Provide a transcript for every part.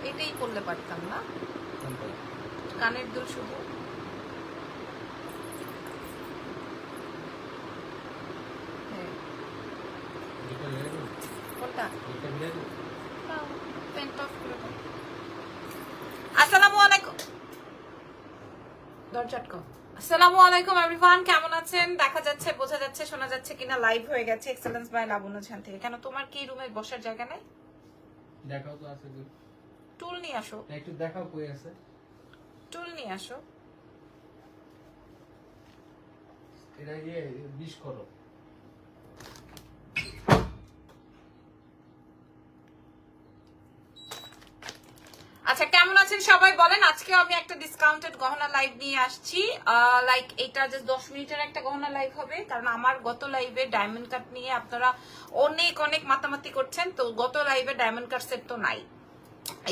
এটাই করলে পারতাম না, কানের দুল শুধু। হ্যাঁ, কোনটা? পেন্ট অফ করে দাও। আসসালামু আলাইকুম, দরজা আটকাও। আসসালামু আলাইকুম এভরিওয়ান, কেমন আছেন? দেখা যাচ্ছে, বোঝা যাচ্ছে, শোনা যাচ্ছে কিনা? লাইভ হয়ে গেছে এক্সেলেন্স বাই লাবণ্য ঝান থেকে। কেন তোমার কি রুমে বসার জায়গা নাই? দেখাও তো আছে কি? টুল নিয়ে আসো, একটু দেখাও কই আছে। টুল নিয়ে আসো। এটা বিষ করো। আচ্ছা, কেমন আছেন সবাই বলেন? আজকে আমি একটা ডিসকাউন্টেড গহনা লাইভ নিয়ে আসছি। লাইক এটা জাস্ট 10 মিনিটের একটা গহনা লাইভ হবে, কারণ আমার গত লাইভে ডায়মন্ড কাট নিয়ে আপনারা অনেক অনেক মাতামাতি করছেন। তো গত লাইভে ডায়মন্ড কাট সেট তো নাই,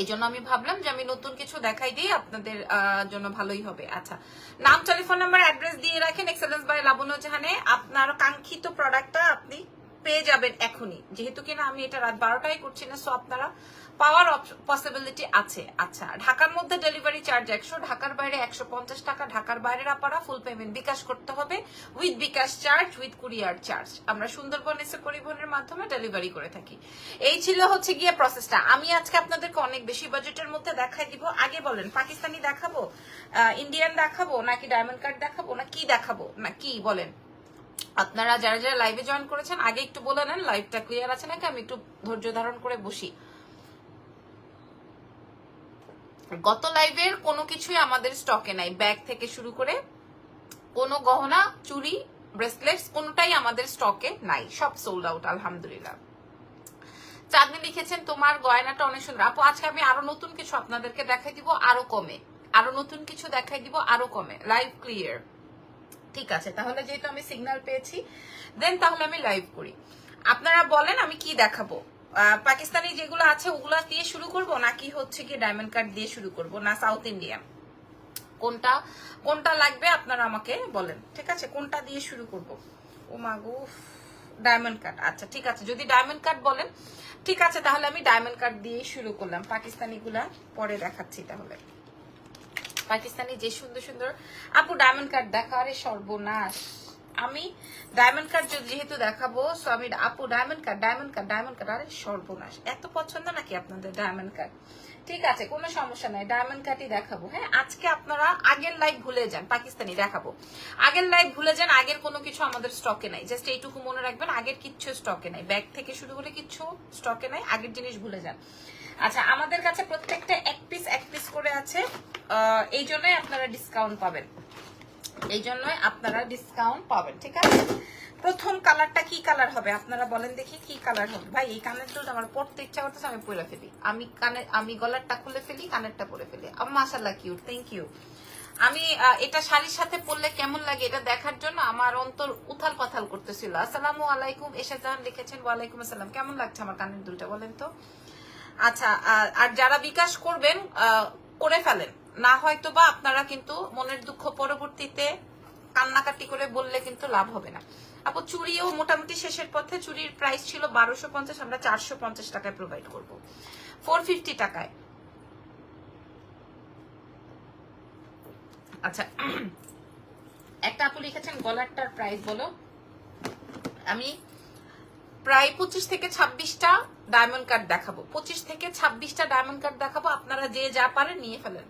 এই জন্য আমি ভাবলাম যে আমি নতুন কিছু দেখাই দিই, আপনাদের জন্য ভালোই হবে। আচ্ছা, নাম, টেলিফোন নাম্বার, অ্যাড্রেস দিয়ে রাখেন। এক্সেলেন্স বাই লাবণ্য জাহানে আপনার কাঙ্ক্ষিত প্রোডাক্টটা আপনি পেয়ে যাবেন এখনই, যেহেতু কিনা আমি এটা রাত 12টায় করছি না, সো আপনারা পাওয়ার পসিবিলিটি আছে। আচ্ছা, ঢাকার মধ্যে ডেলিভারি চার্জ 100, ঢাকার বাইরে 150 টাকা। ঢাকার বাইরের আপনারা ফুল পেমেন্ট বিকাশ করতে হবে, with bKash charge, with courier charge. আমরা সুন্দরবন এসে পরিবহনের মাধ্যমে ডেলিভারি করে থাকি। এই ছিল হচ্ছে গিয়ে প্রসেসটা। আমি আজকে আপনাদেরকে অনেক বেশি বাজেটের মধ্যে দেখাই দিব। আগে বলেন, পাকিস্তানি দেখাবো, ইন্ডিয়ান দেখাবো, নাকি ডায়মন্ড কাট দেখাবো, না কি দেখাবো, না কি বলেন? আপনারা যারা যারা লাইভে জয়েন করেছেন আগে একটু বলে নেন লাইভটা ক্লিয়ার আছে নাকি, আমি একটু ধৈর্য ধারণ করে বসি। গত লাইভের কোনো কিছুই আমাদের স্টকে নাই, ব্যাগ থেকে শুরু করে কোনো গহনা, চুড়ি, ব্রেসলেটস কোনোটাই আমাদের স্টকে নাই, সব সোল্ড আউট আলহামদুলিল্লাহ। চাঁদনি লিখেছেন তোমার গয়নাটা অনেক সুন্দর আপু। আজকে আমি আরো নতুন কিছু আপনাদেরকে দেখাই দিব, আরো কমে, আরো নতুন কিছু দেখাই দিব আরো কমে। লাইভ ক্লিয়ার, ঠিক আছে? তাহলে যেহেতু আমি সিগন্যাল পেয়েছি, দেন তাহলে আমি লাইভ করি। আপনারা বলেন আমি কি দেখাবো? পাকিস্তানি যেগুলো আছে ওগুলা দিয়ে শুরু করব, নাকি হচ্ছে কি ডায়মন্ড কাট দিয়ে শুরু করব, না সাউথ ইন্ডিয়ান? কোনটা কোনটা লাগবে আপনারা আমাকে বলেন, ঠিক আছে? কোনটা দিয়ে শুরু করব? ও মাগো, ডায়মন্ড কাট। আচ্ছা ঠিক আছে, যদি ডায়মন্ড কাট বলেন ঠিক আছে, তাহলে আমি ডায়মন্ড কাট দিয়ে শুরু করলাম। পাকিস্তানি গুলা পরে দেখাচ্ছি। তাহলে পাকিস্তানি যে সুন্দর সুন্দর আপু ডায়মন্ড কাট দেখা, আরে সর্বনাশ। আমি ডায়মন্ড কাট যেহেতু দেখাবো, সো আমি আপু diamond cut, diamond cut, diamond cut, আরে সর্বনাশ। এত পছন্দ নাকি আপনাদের ডায়মন্ড কাট? ঠিক আছে, কোনো সমস্যা নাই, ডায়মন্ড কাটই দেখাবো। হ্যাঁ, আজকে আপনারা আগের লাইভ ভুলে যান, পাকিস্তানি দেখাবো। আগের লাইভ ভুলে যান, আগের কোনো কিছু আমাদের স্টকে নাই, জাস্ট এইটুকু মনে রাখবেন, আগের কিচ্ছু স্টকে নাই, ব্যাগ থেকে শুরু করে কিচ্ছু স্টকে নাই, আগের জিনিস ভুলে যান। আচ্ছা, আমাদের কাছে প্রত্যেকটা এক পিস করে আছে, এই জন্যই আপনারা ডিসকাউন্ট পাবেন, এই জন্যই আপনারা ডিসকাউন্ট পাবেন, ঠিক আছে? প্রথম কালারটা কি কালার হবে আপনারা বলেন দেখি, কি কালার হবে? ভাই এই কানের দুলটা আমার পড়তে ইচ্ছা করতেছে, আমি পরে ফেলি। আমি গলারটা খুলে ফেলি, কানেরটা পরে ফেলি। মাশাআল্লাহ কিউট, থ্যাংক ইউ। আমি এটা শাড়ির সাথে পরলে কেমন লাগে এটা দেখার জন্য আমার অন্তর উথাল পাথাল করতেছিল। আসসালামু আলাইকুম, এশা জাহান লিখেছেন, ওয়ালাইকুম আসসালাম। কেমন লাগছে আমার কানের দুলটা বলেন তো? আচ্ছা, আর যারা বিকাশ করবেন করে ফেলেন, না হয়তো বা আপনারা কিন্তু মনের দুঃখ পরবর্তীতে কান্নাকাটি করে বললে কিন্তু লাভ হবে না। আপু চুড়িও মোটামুটি শেষের পথে, চুড়ির প্রাইস ছিল 1250, আমরা 450 টাকায় প্রোভাইড করবো, 450 টাকায়। আচ্ছা, একটা আপু লিখেছেন গলারটার প্রাইস বলো। আমি প্রায় 25 থেকে 26টা ডায়মন্ড কাট দেখাবো, 25 থেকে 26টা ডায়মন্ড কাট দেখাবো, আপনারা যে যা পারেন নিয়ে ফেলেন।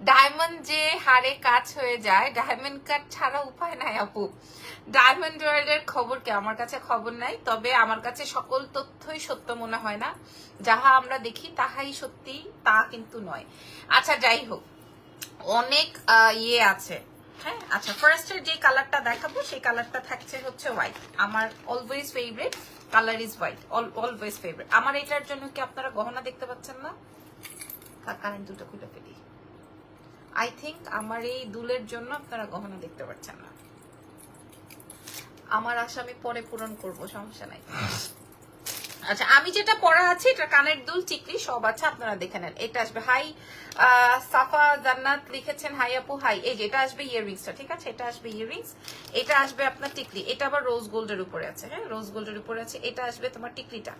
ডায়মন্ড যে হারে কাজ হয়ে যায়, ডায়মন্ড কাট ছাড়া উপায় নাই আপু। ডায়মন্ড জুয়েলারির খবর কি? আমার কাছে খবর নাই, তবে আমার কাছে সকল তথ্যই সত্য মনে হয় না, যাহা আমরা দেখি তাহাই সত্যি তা কিন্তু নয়। আচ্ছা যাই হোক, অনেক ইয়ে আছে। হ্যাঁ, আচ্ছা, ফার্স্টের যে কালারটা দেখাবো সেই কালারটা থাকছে হচ্ছে হোয়াইট। আমার always favourite colour is white, always favourite. আমার এটার জন্য কি আপনারা গহনা দেখতে পাচ্ছেন না? কারেন্ট দুটো খুলে ফেলি। আই থিঙ্ক আমার এই দুলের জন্য আপনারা গহনা দেখতে পাচ্ছেন না। আমার আশা আমি পরে পূরণ করবো, সমস্যা নাই। আচ্ছা, আমি যেটা পরা আছি এটা কানের দুল, টিকলি সব আছে, আপনারা দেখে নেন। এটা আসবে, হাই সাফা জান্নাত লিখেছেন, হাই আপু হাই। এই যে এটা আসবে ইয়াররিংসটা, ঠিক আছে? এটা আসবে ইয়াররিংস, এটা আসবে আপনার টিকলি, এটা আবার রোজ গোল্ডের উপরে আছে। হ্যাঁ, রোজ গোল্ডের উপরে আছে। এটা আসবে তোমার টিকলিটা,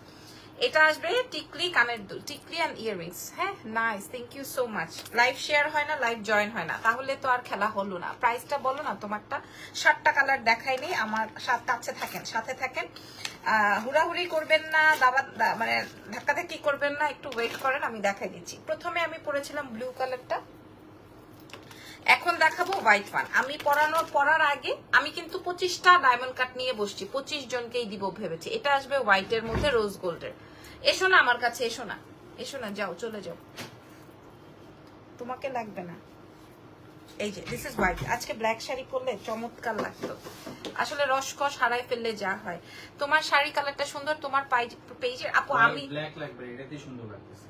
এটা আসবে টিকলি কানের দুল, টিকলি অ্যান্ড ইয়াররিংস। হ্যাঁ, nice, thank you so much. Live share হয় না, লাইভ জয়েন হয় না, তাহলে তো আর খেলা হলো না। প্রাইসটা বলো না তোমারটা। 7টা কালার দেখাইনি, আমার কাছে থাকেন, সাথে থাকেন। হুড়াহুড়ি করবেন না, মানে ধাক্কাধাক্কি করবেন না, একটু ওয়েট করেন, আমি দেখাই দিচ্ছি। প্রথমে আমি পরেছিলাম ব্লু কালারটা, এখন দেখাবো হোয়াইট ওয়ান। আমি পরার আগে আমি কিন্তু 25টা ডায়মন্ড কাট নিয়ে বসছি, 25 জনকেই দিব ভেবেছি। এটা আসবে হোয়াইটের মধ্যে রোজ গোল্ডের। এসো না আমার কাছে, এসো না, এসো না, যাও, চলে যাও, তোমাকে লাগবে না। এই যে দিস ইজ হোয়াইট। আজকে ব্ল্যাক শাড়ি পরলে চমৎকার লাগতো। আসলে রসকস হারাই ফেললে যা হয়। তোমার শাড়ি কালারটা সুন্দর, তোমার পেজের আপু আমি ব্ল্যাক লাগবে, এটাতেই সুন্দর লাগতেছে।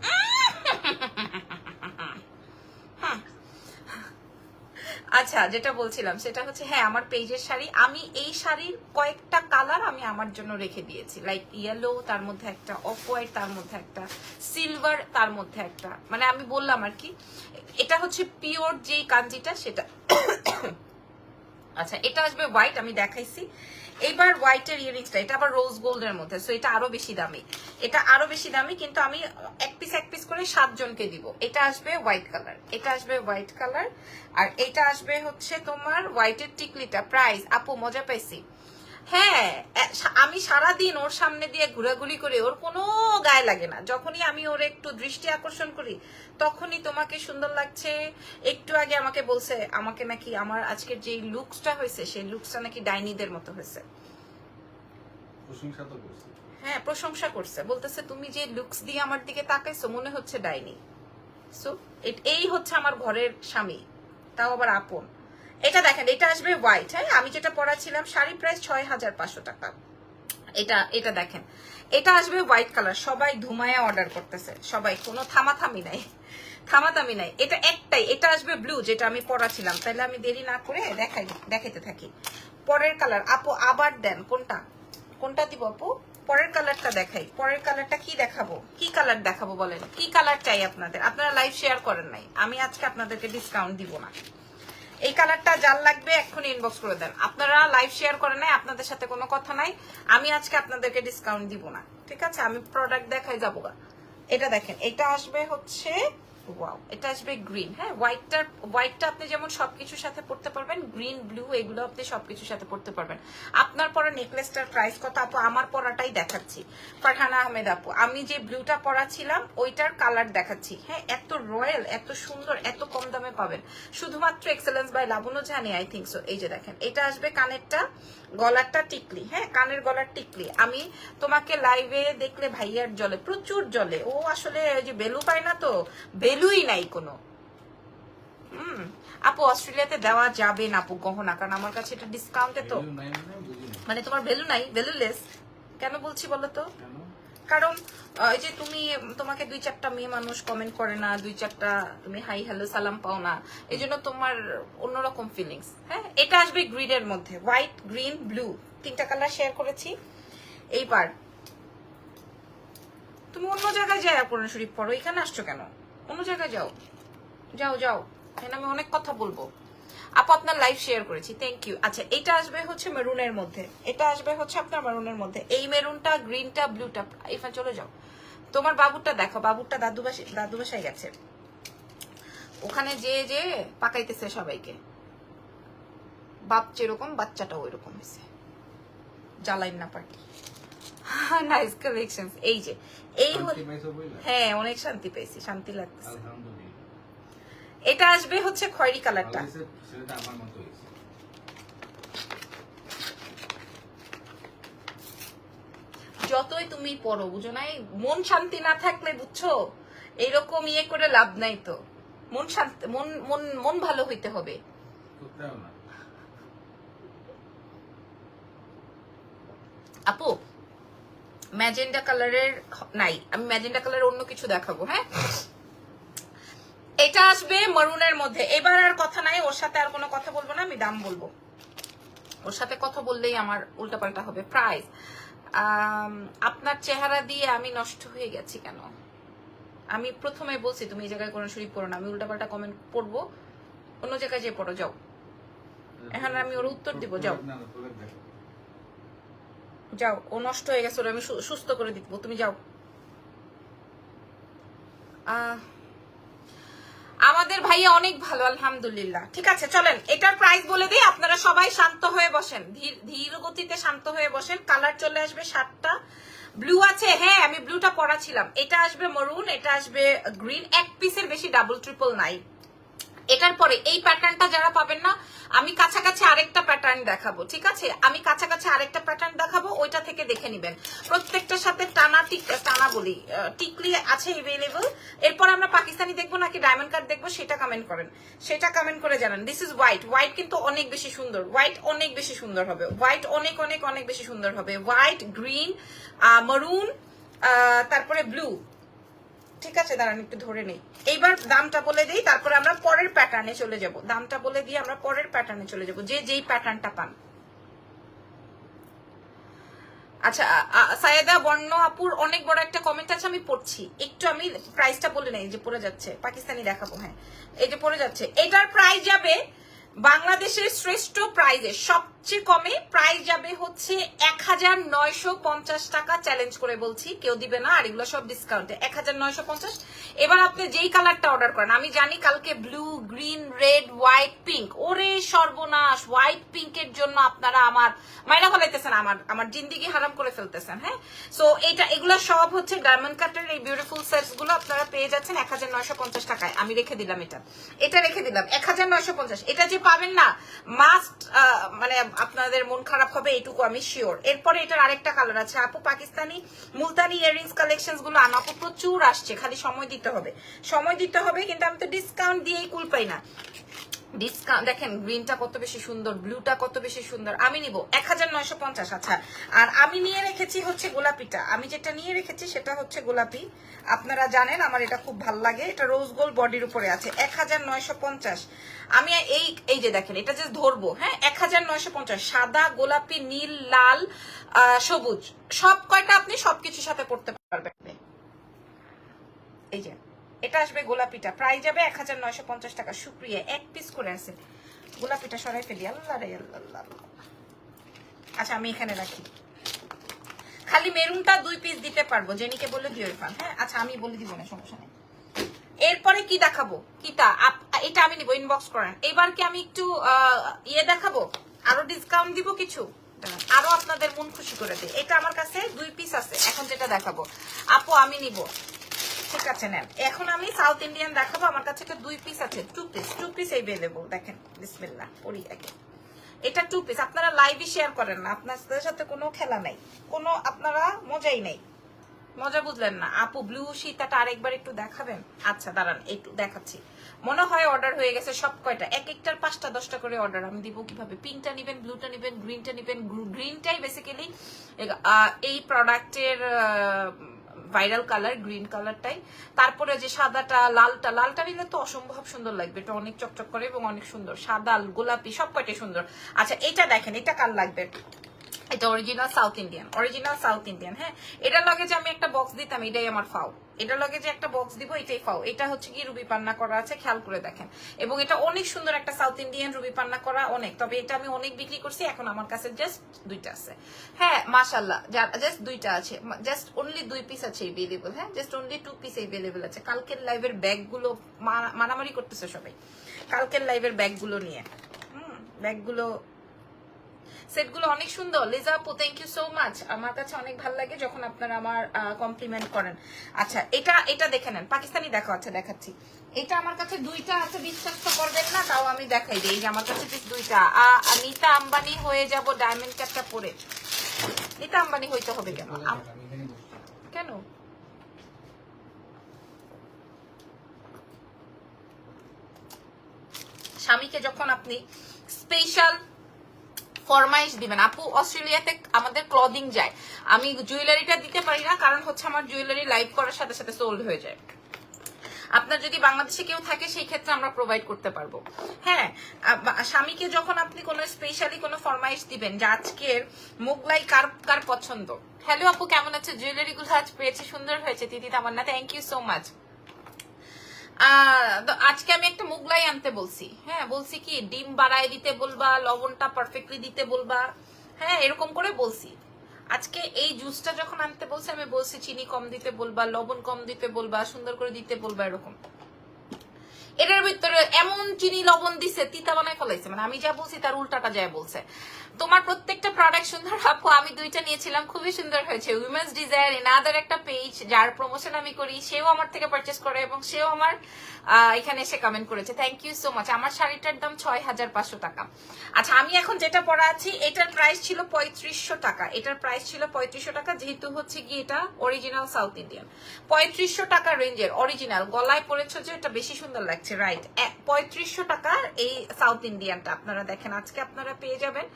আচ্ছা, যেটা বলছিলাম সেটা হচ্ছে, হ্যাঁ আমার পেজের শাড়ি, আমি এই শাড়ির কয়েকটা কালার আমি আমার জন্য রেখে দিয়েছি, লাইক ইয়েলো, তার মধ্যে একটা অফ হোয়াইট, তার মধ্যে একটা সিলভার, তার মধ্যে একটা, মানে আমি বললাম আর কি, এটা হচ্ছে পিওর যেই কাঞ্জিটা সেটা। আচ্ছা, এটা আসবে হোয়াইট, আমি দেখাইছি। এইবার হোয়াইটের ইয়ারিংসটা, এটা আবার রোজ গোল্ডের মধ্যে, সো এটা আরো বেশি দামি, এটা আরো বেশি দামি, কিন্তু আমি এক পিস করে 7 জনকে দিব। এটা আসবে হোয়াইট কালার, এটা আসবে হোয়াইট কালার, আর এটা আসবে হচ্ছে তোমার হোয়াইটের টিকলিটা। প্রাইস আপু মজা পাইছি। হ্যাঁ, আমি সারাদিন ওর সামনে দিয়ে ঘোরাঘুরি করে ওর কোনো গায়ে লাগে না। যখনই আমি ওর একটু দৃষ্টি আকর্ষণ করি তখনই তোমাকে সুন্দর লাগছে। একটু আগে আমাকে বলছে, আমাকে নাকি আমার আজকের যে লুকসটা হয়েছে সেই লুকসটা নাকি ডাইনিদের মতো হয়েছে। প্রশংসা তো করছি। হ্যাঁ, প্রশংসা করছে, বলতেছে তুমি যে লুকস দিয়ে আমার দিকে তাকাইছো মনে হচ্ছে ডাইনি। সো এই হচ্ছে আমার ঘরের স্বামী, তাও আবার আপন। এটা দেখেন, এটা আসবে হোয়াইট। হ্যাঁ, আমি যেটা পরাছিলাম শাড়ি প্রাইস 6500 টাকা। এটা দেখেন, এটা আসবে হোয়াইট কালার। সবাই ধুমায়া অর্ডার করতেছে, সবাই, কোনো থামাথামি নাই, থামাথামি নাই। এটা একটাই, এটা আসবে ব্লু, যেটা আমি পরাছিলাম। তাহলে আমি দেরি না করে দেখাইতে থাকি। পরের কালার আপু আবার দেন, কোনটা দিব আপু? পরের কালারটা দেখাই। পরের কালারটা কি দেখাবো, কি কালার দেখাবো বলেন, কি কালার চাই আপনাদের? আপনারা লাইভ শেয়ার করেন নাই, আমি আজকে আপনাদেরকে ডিসকাউন্ট দিব না। এই কালারটা যার লাগবে এক্ষুনি ইনবক্স করে দেন। আপনারা লাইভ শেয়ার করেন নাই, আপনাদের সাথে কোনো কথা নাই, আমি আজকে আপনাদেরকে ডিসকাউন্ট দিব না, ঠিক আছে? আমি প্রোডাক্ট দেখাই যাবো। এটা দেখেন, এটা আসবে হচ্ছে ওয়াও, এটা আসবে গ্রিন। হ্যাঁ, হোয়াইটটা আপনি যেমন সবকিছুর সাথে পড়তে পারবেন, গ্রিন ব্লু এগুলো আপনি সবকিছুর সাথে পড়তে পারবেন। আপনার পরা নেকলেসটার প্রাইস কত আপু? আমার পরাটাই দেখাচ্ছি, ফারহানা আহমেদ আপু। আমি যে ব্লুটা পরা ছিলাম ওইটার কালার দেখাচ্ছি। হ্যাঁ, এত রয়্যাল, এত সুন্দর, এত কম দামে পাবেন শুধুমাত্র এক্সেলেন্স বাই লাবণ্য জানি, আই থিঙ্ক সো। এই যে দেখেন, এটা আসবে কানেরটা, গলারটা টিকলি। হ্যাঁ, কানের গলার টিকলি। আমি তোমাকে লাইভে দেখলে ভাইয়ার জলে, প্রচুর জলে ও, আসলে ওই যে বেলু পায় না, তো বেলুই নাই কোনো। আপু অস্ট্রেলিয়াতে দেওয়া যাবে না আপু গহনা, কারণ আমার কাছে এটা ডিসকাউন্টে। তো মানে তোমার ভ্যালু নাই, ভ্যালুলেস কেন বলছি বলো তো? কারণ এই যে তোমাকে 2-4টা মেয়ে মানুষ কমেন্ট করে না, 2-4টা তুমি হাই হ্যালো সালাম পাও না, এই জন্য তোমার অন্যরকম ফিলিংস। হ্যাঁ, এটা আসবে গ্রিনের মধ্যে, হোয়াইট, গ্রিন, ব্লু, 3টা কালার শেয়ার করেছি। এইবার তুমি অন্য জায়গায় যাও, কোরআন শরীফ পড়ো, এখানে আসছো কেন? অন্য জায়গায় যাও, যাও যাও, এখানে আমি অনেক কথা বলবো। আপু আপনার লাইভ শেয়ার করেছি, থ্যাংক ইউ। আচ্ছা, এটা আসবে হচ্ছে মেরুনের মধ্যে, এটা আসবে হচ্ছে আপনার মেরুনের মধ্যে। এই মেরুনটা, গ্রিনটা, ব্লুটা, এখানে চলে যাও। তোমার বাবুরটা দেখো, বাবুরটা দাদু বাসায় গেছে, ওখানে যে পাকাইতেছে সবাইকে। বাপ যেরকম বাচ্চাটা ওই রকম হয়েছে, জ্বালাইন না পার্টি। Nice collection. এই যে এই, হ্যাঁ অনেক শান্তি পেয়েছি, শান্তি লাগছে। এটা আসবে হচ্ছে খয়েরি কালারটা। যতই তুমি পড়ো, বুঝো নাই, মন শান্তি না থাকলে, বুঝছো, এইরকম ইয়ে করে লাভ নাই তো। মন শান্তি, মন ভালো হইতে হবে। আপু ম্যাজেন্ডা কালারের নাই, আমি ম্যাজেন্ডা কালারের অন্য কিছু দেখাবো। হ্যাঁ, এটা আসবে মারুনের মধ্যে। এবার আর কথা নাই, ওর সাথে আর কোনো কথা বলবো না, আমি দাম বলবো। ওর সাথে কথা বললেই আমার উল্টাপাল্টা হবে। প্রাইস, আপনার চেহারা দিয়ে আমি নষ্ট হয়ে গেছি কেন? আমি প্রথমে বলছি তুমি এই জায়গায় কোরআন শরীফ পড়ো না, আমি উল্টাপাল্টা কমেন্ট পড়বো, অন্য জায়গায় যে পড়ো, যাও। এখন আমি ওর উত্তর দিব, যাও যাও, ও নষ্ট হয়ে গেছে, ওর আমি সুস্থ করে দিব, তুমি যাও। আমাদের ভাইয়া অনেক ভালো আলহামদুলিল্লাহ। ঠিক আছে চলেন এটার প্রাইস বলে দিই, আপনারা সবাই শান্ত হয়ে বসেন, ধীর গতিতে শান্ত হয়ে বসেন। কালার চলে আসবে 7টা। ব্লু আছে, হ্যাঁ আমি ব্লুটা পরাছিলাম। এটা আসবে মরুন, এটা আসবে গ্রিন, এক পিসের বেশি ডাবল ট্রিপল নাই। এটার পরে এই প্যাটার্নটা যারা পাবেন না, আমি কাছাকাছি আরেকটা প্যাটার্ন দেখাবো। ঠিক আছে, আমি কাছাকাছি আরেকটা প্যাটার্ন দেখাবো, ওইটা থেকে দেখে নিবেন। প্রত্যেকটার সাথে টানা বলি টিকলি আছে এভেলেবল। এরপর আমরা পাকিস্তানি দেখবো নাকি ডায়মন্ড কাট দেখবো, সেটা কমেন্ট করেন, সেটা কমেন্ট করে জানান। দিস ইজ হোয়াইট, হোয়াইট কিন্তু অনেক বেশি সুন্দর, হোয়াইট অনেক বেশি সুন্দর হবে, হোয়াইট অনেক অনেক অনেক বেশি সুন্দর হবে। হোয়াইট, গ্রিন, মরুন, তারপরে ব্লু। ঠিক আছে দাঁড়ান একটু ধরে নেই। এইবার দামটা বলে দিই, তারপরে আমরা পরের প্যাটার্নে চলে যাব। দামটা বলে দিয়ে আমরা পরের প্যাটার্নে চলে যাব, যে যেই প্যাটার্নটা পান। আচ্ছা সায়েদা বর্ণ আপুর অনেক বড় একটা কমেন্ট আছে, আমি পড়ছি একটু, আমি প্রাইসটা বলে নেই। যে পড়ে যাচ্ছে, পাকিস্তানি দেখাবো, হ্যাঁ এই যে পড়ে যাচ্ছে। এটার প্রাইস যাবে বাংলাদেশের শ্রেষ্ঠ প্রাইজে, সবচেয়ে কমে প্রাইস যাবে হচ্ছে 1950 টাকা। চ্যালেঞ্জ করে বলছি কেউ দিবে না, আর এগুলো সব ডিসকাউন্টে 1950। এবার আপনি যেই কালারটা অর্ডার করেন, আমি জানি কালকে blue, green, red, white, pink, ওরে সর্বনাশ, হোয়াইট পিঙ্কের জন্য আপনারা আমার মাইনা ফেলাইতেছেন, আমার জিন্দিগি হারাম করে ফেলতেছেন। হ্যাঁ সো এগুলো সব হচ্ছে ডায়মন্ড কাটের এই বিউটিফুল সেটস গুলো আপনারা পেয়ে যাচ্ছেন 1950 টাকায়। আমি রেখে দিলাম এটা রেখে দিলাম 1950। এটা যে পাবেন না মাস্ট, মানে আপনাদের মন খারাপ হবে এটুকু আমি শিওর। এরপরে এটার আরেকটা কালার আছে আপু, পাকিস্তানি মুলতানি ইয়াররিংস কালেকশনস গুলো আপু প্রচুর আসছে, খালি সময় দিতে হবে, সময় দিতে হবে। কিন্তু আমি তো ডিসকাউন্ট দিয়েই কুল পাই না। ডিসকাউন্ট দেখেন, গ্রিনটা কত বেশি সুন্দর, ব্লুটা কত বেশি সুন্দর। আমি নিব 1950। আচ্ছা, আর আমি নিয়ে রেখেছি হচ্ছে গোলাপিটা। আমি যেটা নিয়ে রেখেছি সেটা হচ্ছে গোলাপি, আপনারা জানেন আমার এটা খুব ভালো লাগে। এটা রোজ গোল্ড বডির উপরে আছে 1950। আমি এই যে দেখেন, এটা যে ধরবো, হ্যাঁ 1950। সাদা, গোলাপি, নীল, লাল, সবুজ, সব কয়টা আপনি সবকিছুর সাথে পড়তে পারবেন। এই যে এটা আসবে গোলাপিটা, প্রাইস যাবে 1950 টাকা। শুক্রিয়া, এক পিস করে আছে। গোলাপিটা সরাই ফেলি, আল্লাহ রে আল্লাহ। আচ্ছা আমি এখানে রাখি, খালি মেরুনটা 2 পিস দিতে পারবো, জেনিকে বলে দিও ইরফান। হ্যাঁ আচ্ছা আমি বলে দিব না, সমস্যা নেই। এরপরে কি দেখাবো, কিটা এটা আমি নিব, ইনবক্স করেন। এবার কি আমি একটু ইয়ে দেখাবো, আরো ডিসকাউন্ট দিব কিছু, আরো আপনাদের মন খুশি করে দিই। এটা আমার কাছে 2 পিস আছে। এখন যেটা দেখাবো আপু আমি নিব, ঠিক আছে নেন। এখন আমি সাউথ ইন্ডিয়ান দেখাবো, আমার কাছে এটা 2 পিস আছে, 2 পিস এভেলেবল। দেখেন বিসমিল্লাহ, পরি আগে। এটা 2 পিস। আপনারা লাইভই শেয়ার করেন না, আপনাদের সাথে কোনো খেলা নাই, কোনো আপনারা মজাই নেই, মজা বুঝলেন না। আপু ব্লু সীতাটা আরেকবার একটু দেখাবেন? আচ্ছা দাঁড়ান একটু দেখাচ্ছি। মনে হয় অর্ডার হয়ে গেছে সব কয়টা, এক একটার 5টা 10টা করে অর্ডার। আমি দিব কিভাবে? পিঙ্কটা নিবেন, ব্লুটা নিবেন, গ্রিনটা নিবেন। গ্রিনটাই বেসিক্যালি এই প্রোডাক্টের ভাইরাল কালার, গ্রিন কালারটাই। তারপরে যে সাদাটা, লালটা নিলে তো অসম্ভব সুন্দর লাগবে, এটা অনেক চকচক করে এবং অনেক সুন্দর। সাদা, গোলাপি সব কয়টাই সুন্দর। আচ্ছা এটা দেখেন, এটা কার লাগবে? এটা অরিজিনাল সাউথ ইন্ডিয়ান। হ্যাঁ এটার লগে যে আমি একটা বক্স দিতাম, এটাই আমার ফাও। এটার লগে যে একটা বক্স দিব, এটাই ফাও। এটা হচ্ছে কি রুবি পান্না করা আছে, খেয়াল করে দেখেন। এবং এটা অনেক সুন্দর একটা সাউথ ইন্ডিয়ান রুবি পান্না করা, অনেক। তবে এটা আমি অনেক বিক্রি করছি, এখন আমার কাছে জাস্ট 2টা আছে। হ্যাঁ মাশাআল্লাহ, জাস্ট 2টা আছে, জাস্ট অনলি 2 পিস আছে এভেলেবল। হ্যাঁ জাস্ট অনলি 2 পিস এভেলেবল আছে। কালকের লাইভের ব্যাগগুলো মারামারি করতেছে সবাই, কালকের লাইভের ব্যাগগুলো নিয়ে। ব্যাগগুলো সেটগুলো অনেক সুন্দর। লিজা আপু থ্যাংক ইউ সো মাচ। আমার কাছে অনেক ভালো লাগে যখন আপনারা আমার কমপ্লিমেন্ট করেন। আচ্ছা এটা দেখে নেন, পাকিস্তানি দেখা আছে, দেখাচ্ছি। এটা আমার কাছে 2টা আছে, বিশ্বাস তো করবেন না, তাও আমি দেখাই দিই। এই যে আমার কাছে 2টা। নিতা আম্বানি হয়ে যাব ডায়মন্ড ক্যাপটা পরে। নিতা আম্বানি হইতে হবে কেন? কেন? স্বামীকে যখন আপনি স্পেশাল ফরমাইশ দিবেন, আপু অস্ট্রেলিয়াতে আমাদের ক্লদিং যায়, আমি জুয়েলারিটা দিতে পারি না, কারণ হচ্ছে আমার জুয়েলারি লাইভ করার সাথে সাথে সোল্ড হয়ে যায়। আপনার যদি বাংলাদেশে কেউ থাকে সেই ক্ষেত্রে আমরা প্রোভাইড করতে পারবো। হ্যাঁ স্বামীকে যখন আপনি কোনো স্পেশালি কোনো ফরমাইশ দিবেন যে আজকের মোগলাই কার পছন্দ। হ্যালো আপু কেমন আছে? জুয়েলারি গুলো আজ পেয়েছি, সুন্দর হয়েছে দিদি তামান্না, থ্যাংক ইউ সো মাচ। আজকে আমি একটা মোগলাই আনতে বলছি। হ্যাঁ বলছি কি ডিম বাড়ায় দিতে বলবা, লবণটা পারফেক্টলি দিতে বলবা, হ্যাঁ এরকম করে বলছি। আজকে এই জুসটা যখন আনতে বলছে আমি বলছি চিনি কম দিতে বলবা, লবণ কম দিতে বলবা, সুন্দর করে দিতে বলবা, এরকম। এটার ভিতরে এমন চিনি লবণ দিছে তিতা বানায় ফলাইছে, মানে আমি যা বলছি তার উল্টাটা যায় বলছে। তোমার প্রত্যেকটা প্রোডাক্ট সুন্দর আপু, আমি 2টা নিয়েছিলাম, খুবই সুন্দর হয়েছে। উইমেন্স ডিজায়ার এনাদার একটা পেজ, যার প্রমোশন আমি করি, সেও আমার থেকে পারচেস করে এবং সেও আমার এখানে এসে কমেন্ট করেছে। Thank you so much. আমার শাড়িটার দাম 6500 টাকা। আচ্ছা, আমি এখন যেটা পরা আছি এটার প্রাইস ছিল 3500 টাকা। এটার প্রাইস ছিল 3500 টাকা, যেহেতু হচ্ছে কি এটা অরিজিনাল সাউথ ইন্ডিয়ান। 3500 টাকা রেঞ্জের অরিজিনাল, গলায় পরেছো যে এটা বেশি সুন্দর লাগছে, রাইট। 3500 টাকার এই সাউথ ইন্ডিয়ানটা আপনারা দেখেন আজকে আপনারা পেয়ে যাবেন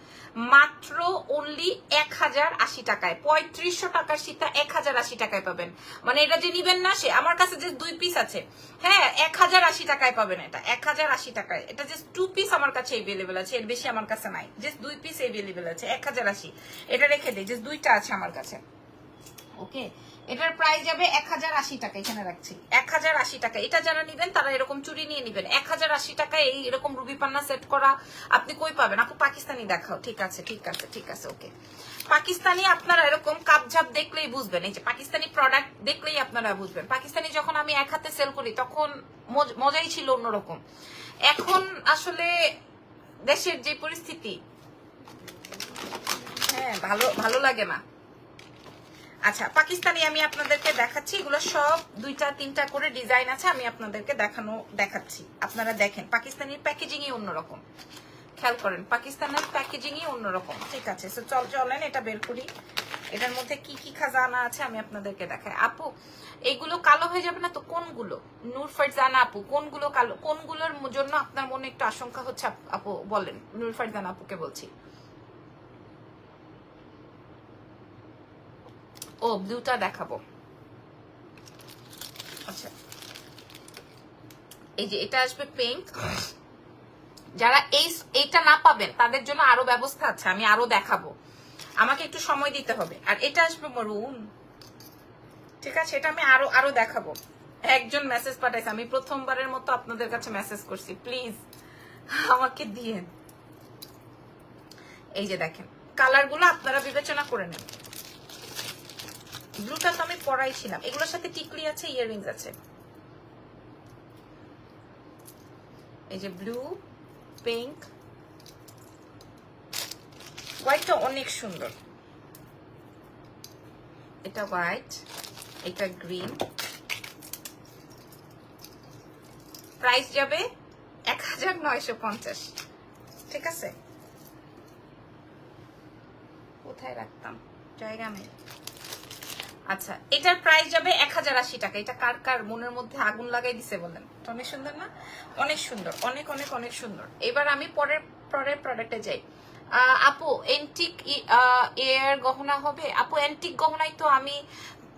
মাত্র অনলি 1080 টাকায়। 3500 টাকার সীতা 1080 টাকায় পাবেন। মানে এটা যে নিবেন না, সে আমার কাছে যে 2 পিস আছে, হ্যাঁ 1080 টাকায় পাবেন। এটা 1080 টাকায়, এটা জাস্ট 2 পিস আমার কাছে এভেলেবেল আছে, এর বেশি আমার কাছে নাই, জাস্ট 2 পিস এভেলেবেল আছে 1080। এটা রেখে দিই, জাস্ট 2টা আছে আমার কাছে। ওকে, এটার প্রাইস যাবে 1080 টাকা, এখানে রাখছি 1080 টাকা। এটা যারা নিবেন তারা এরকম চুড়ি নিয়ে নিবেন। 1080 টাকায় এই এরকম রুবি পান্না সেট করা আপনি কই পাবেন আপু? পাকিস্তানি দেখাও। ঠিক আছে ঠিক আছে ঠিক আছে, ওকে। পাকিস্তানি আপনারা এরকম কাপঝাপ দেখলেই বুঝবেন, এই যে পাকিস্তানি প্রোডাক্ট দেখলেই আপনারা বুঝবেন। পাকিস্তানি যখন আমি এক হাতে সেল করি তখন মজাই ছিল অন্যরকম। এখন আসলে দেশের যে পরিস্থিতি, হ্যাঁ ভালো লাগে না। আচ্ছা, পাকিস্তানি আমি আপনাদেরকে দেখাচ্ছি, এগুলো সব 2টা 3টা করে ডিজাইন আছে, আমি আপনাদেরকে দেখাচ্ছি। আপনারা দেখেন পাকিস্তানির প্যাকেজিংই অন্যরকম, খেয়াল করেন পাকিস্তানের প্যাকেজিংই অন্যরকম। ঠিক আছে, সো চলেন এটা বের করি। এটার মধ্যে কি কি খাজানা আছে আমি আপনাদেরকে দেখাই। আপু এগুলো কালো হয়ে যাবে না তো? কোনগুলো? নূর ফারজানা আপু, কোনগুলো কালো? কোনগুলোর জন্য আপনার মনে একটু আশঙ্কা হচ্ছে আপু বলেন? নূর ফারজানা আপুকে বলছি। ও ব্লুটা দেখাবো। আচ্ছা, এই যে এটা আসবে পিঙ্ক। যারা এইটা না পাবেন তাদের জন্য আরো ব্যবস্থা আছে, আমি আরো দেখাবো, আমাকে একটু সময় দিতে হবে। আর এটা আসবে মরুন। ঠিক আছে, এটা আমি আরো দেখাবো। একজন মেসেজ পাঠাইছে, আমি প্রথমবারের মতো আপনাদের কাছে মেসেজ করছি, প্লিজ আমাকে দিয়েন। এই যে দেখেন কালারগুলো আপনারা বিবেচনা করে নেন। ব্লুটা তো আমি পরাইছিলাম, এগুলোর সাথে টিকলি আছে, ইয়াররিংস আছে। এই যে ব্লু, পিঙ্ক, হোয়াইটটা অনেক সুন্দর। এটা হোয়াইট, এটা গ্রিন। প্রাইস যাবে 1950। ঠিক আছে, কোথায় রাখতাম, জায়গা নেই। আচ্ছা, এটার প্রাইস যাবে 1080 টাকা। এটা কার কার মনের মধ্যে আগুন লাগাই দিছে বলেন? অনেক সুন্দর না? অনেক সুন্দর, অনেক অনেক অনেক সুন্দর। এবার আমি পরের প্রোডাক্টে যাই। আপু এন্টিক এর গহনা হবে? আপু এন্টিক গহনাই তো আমি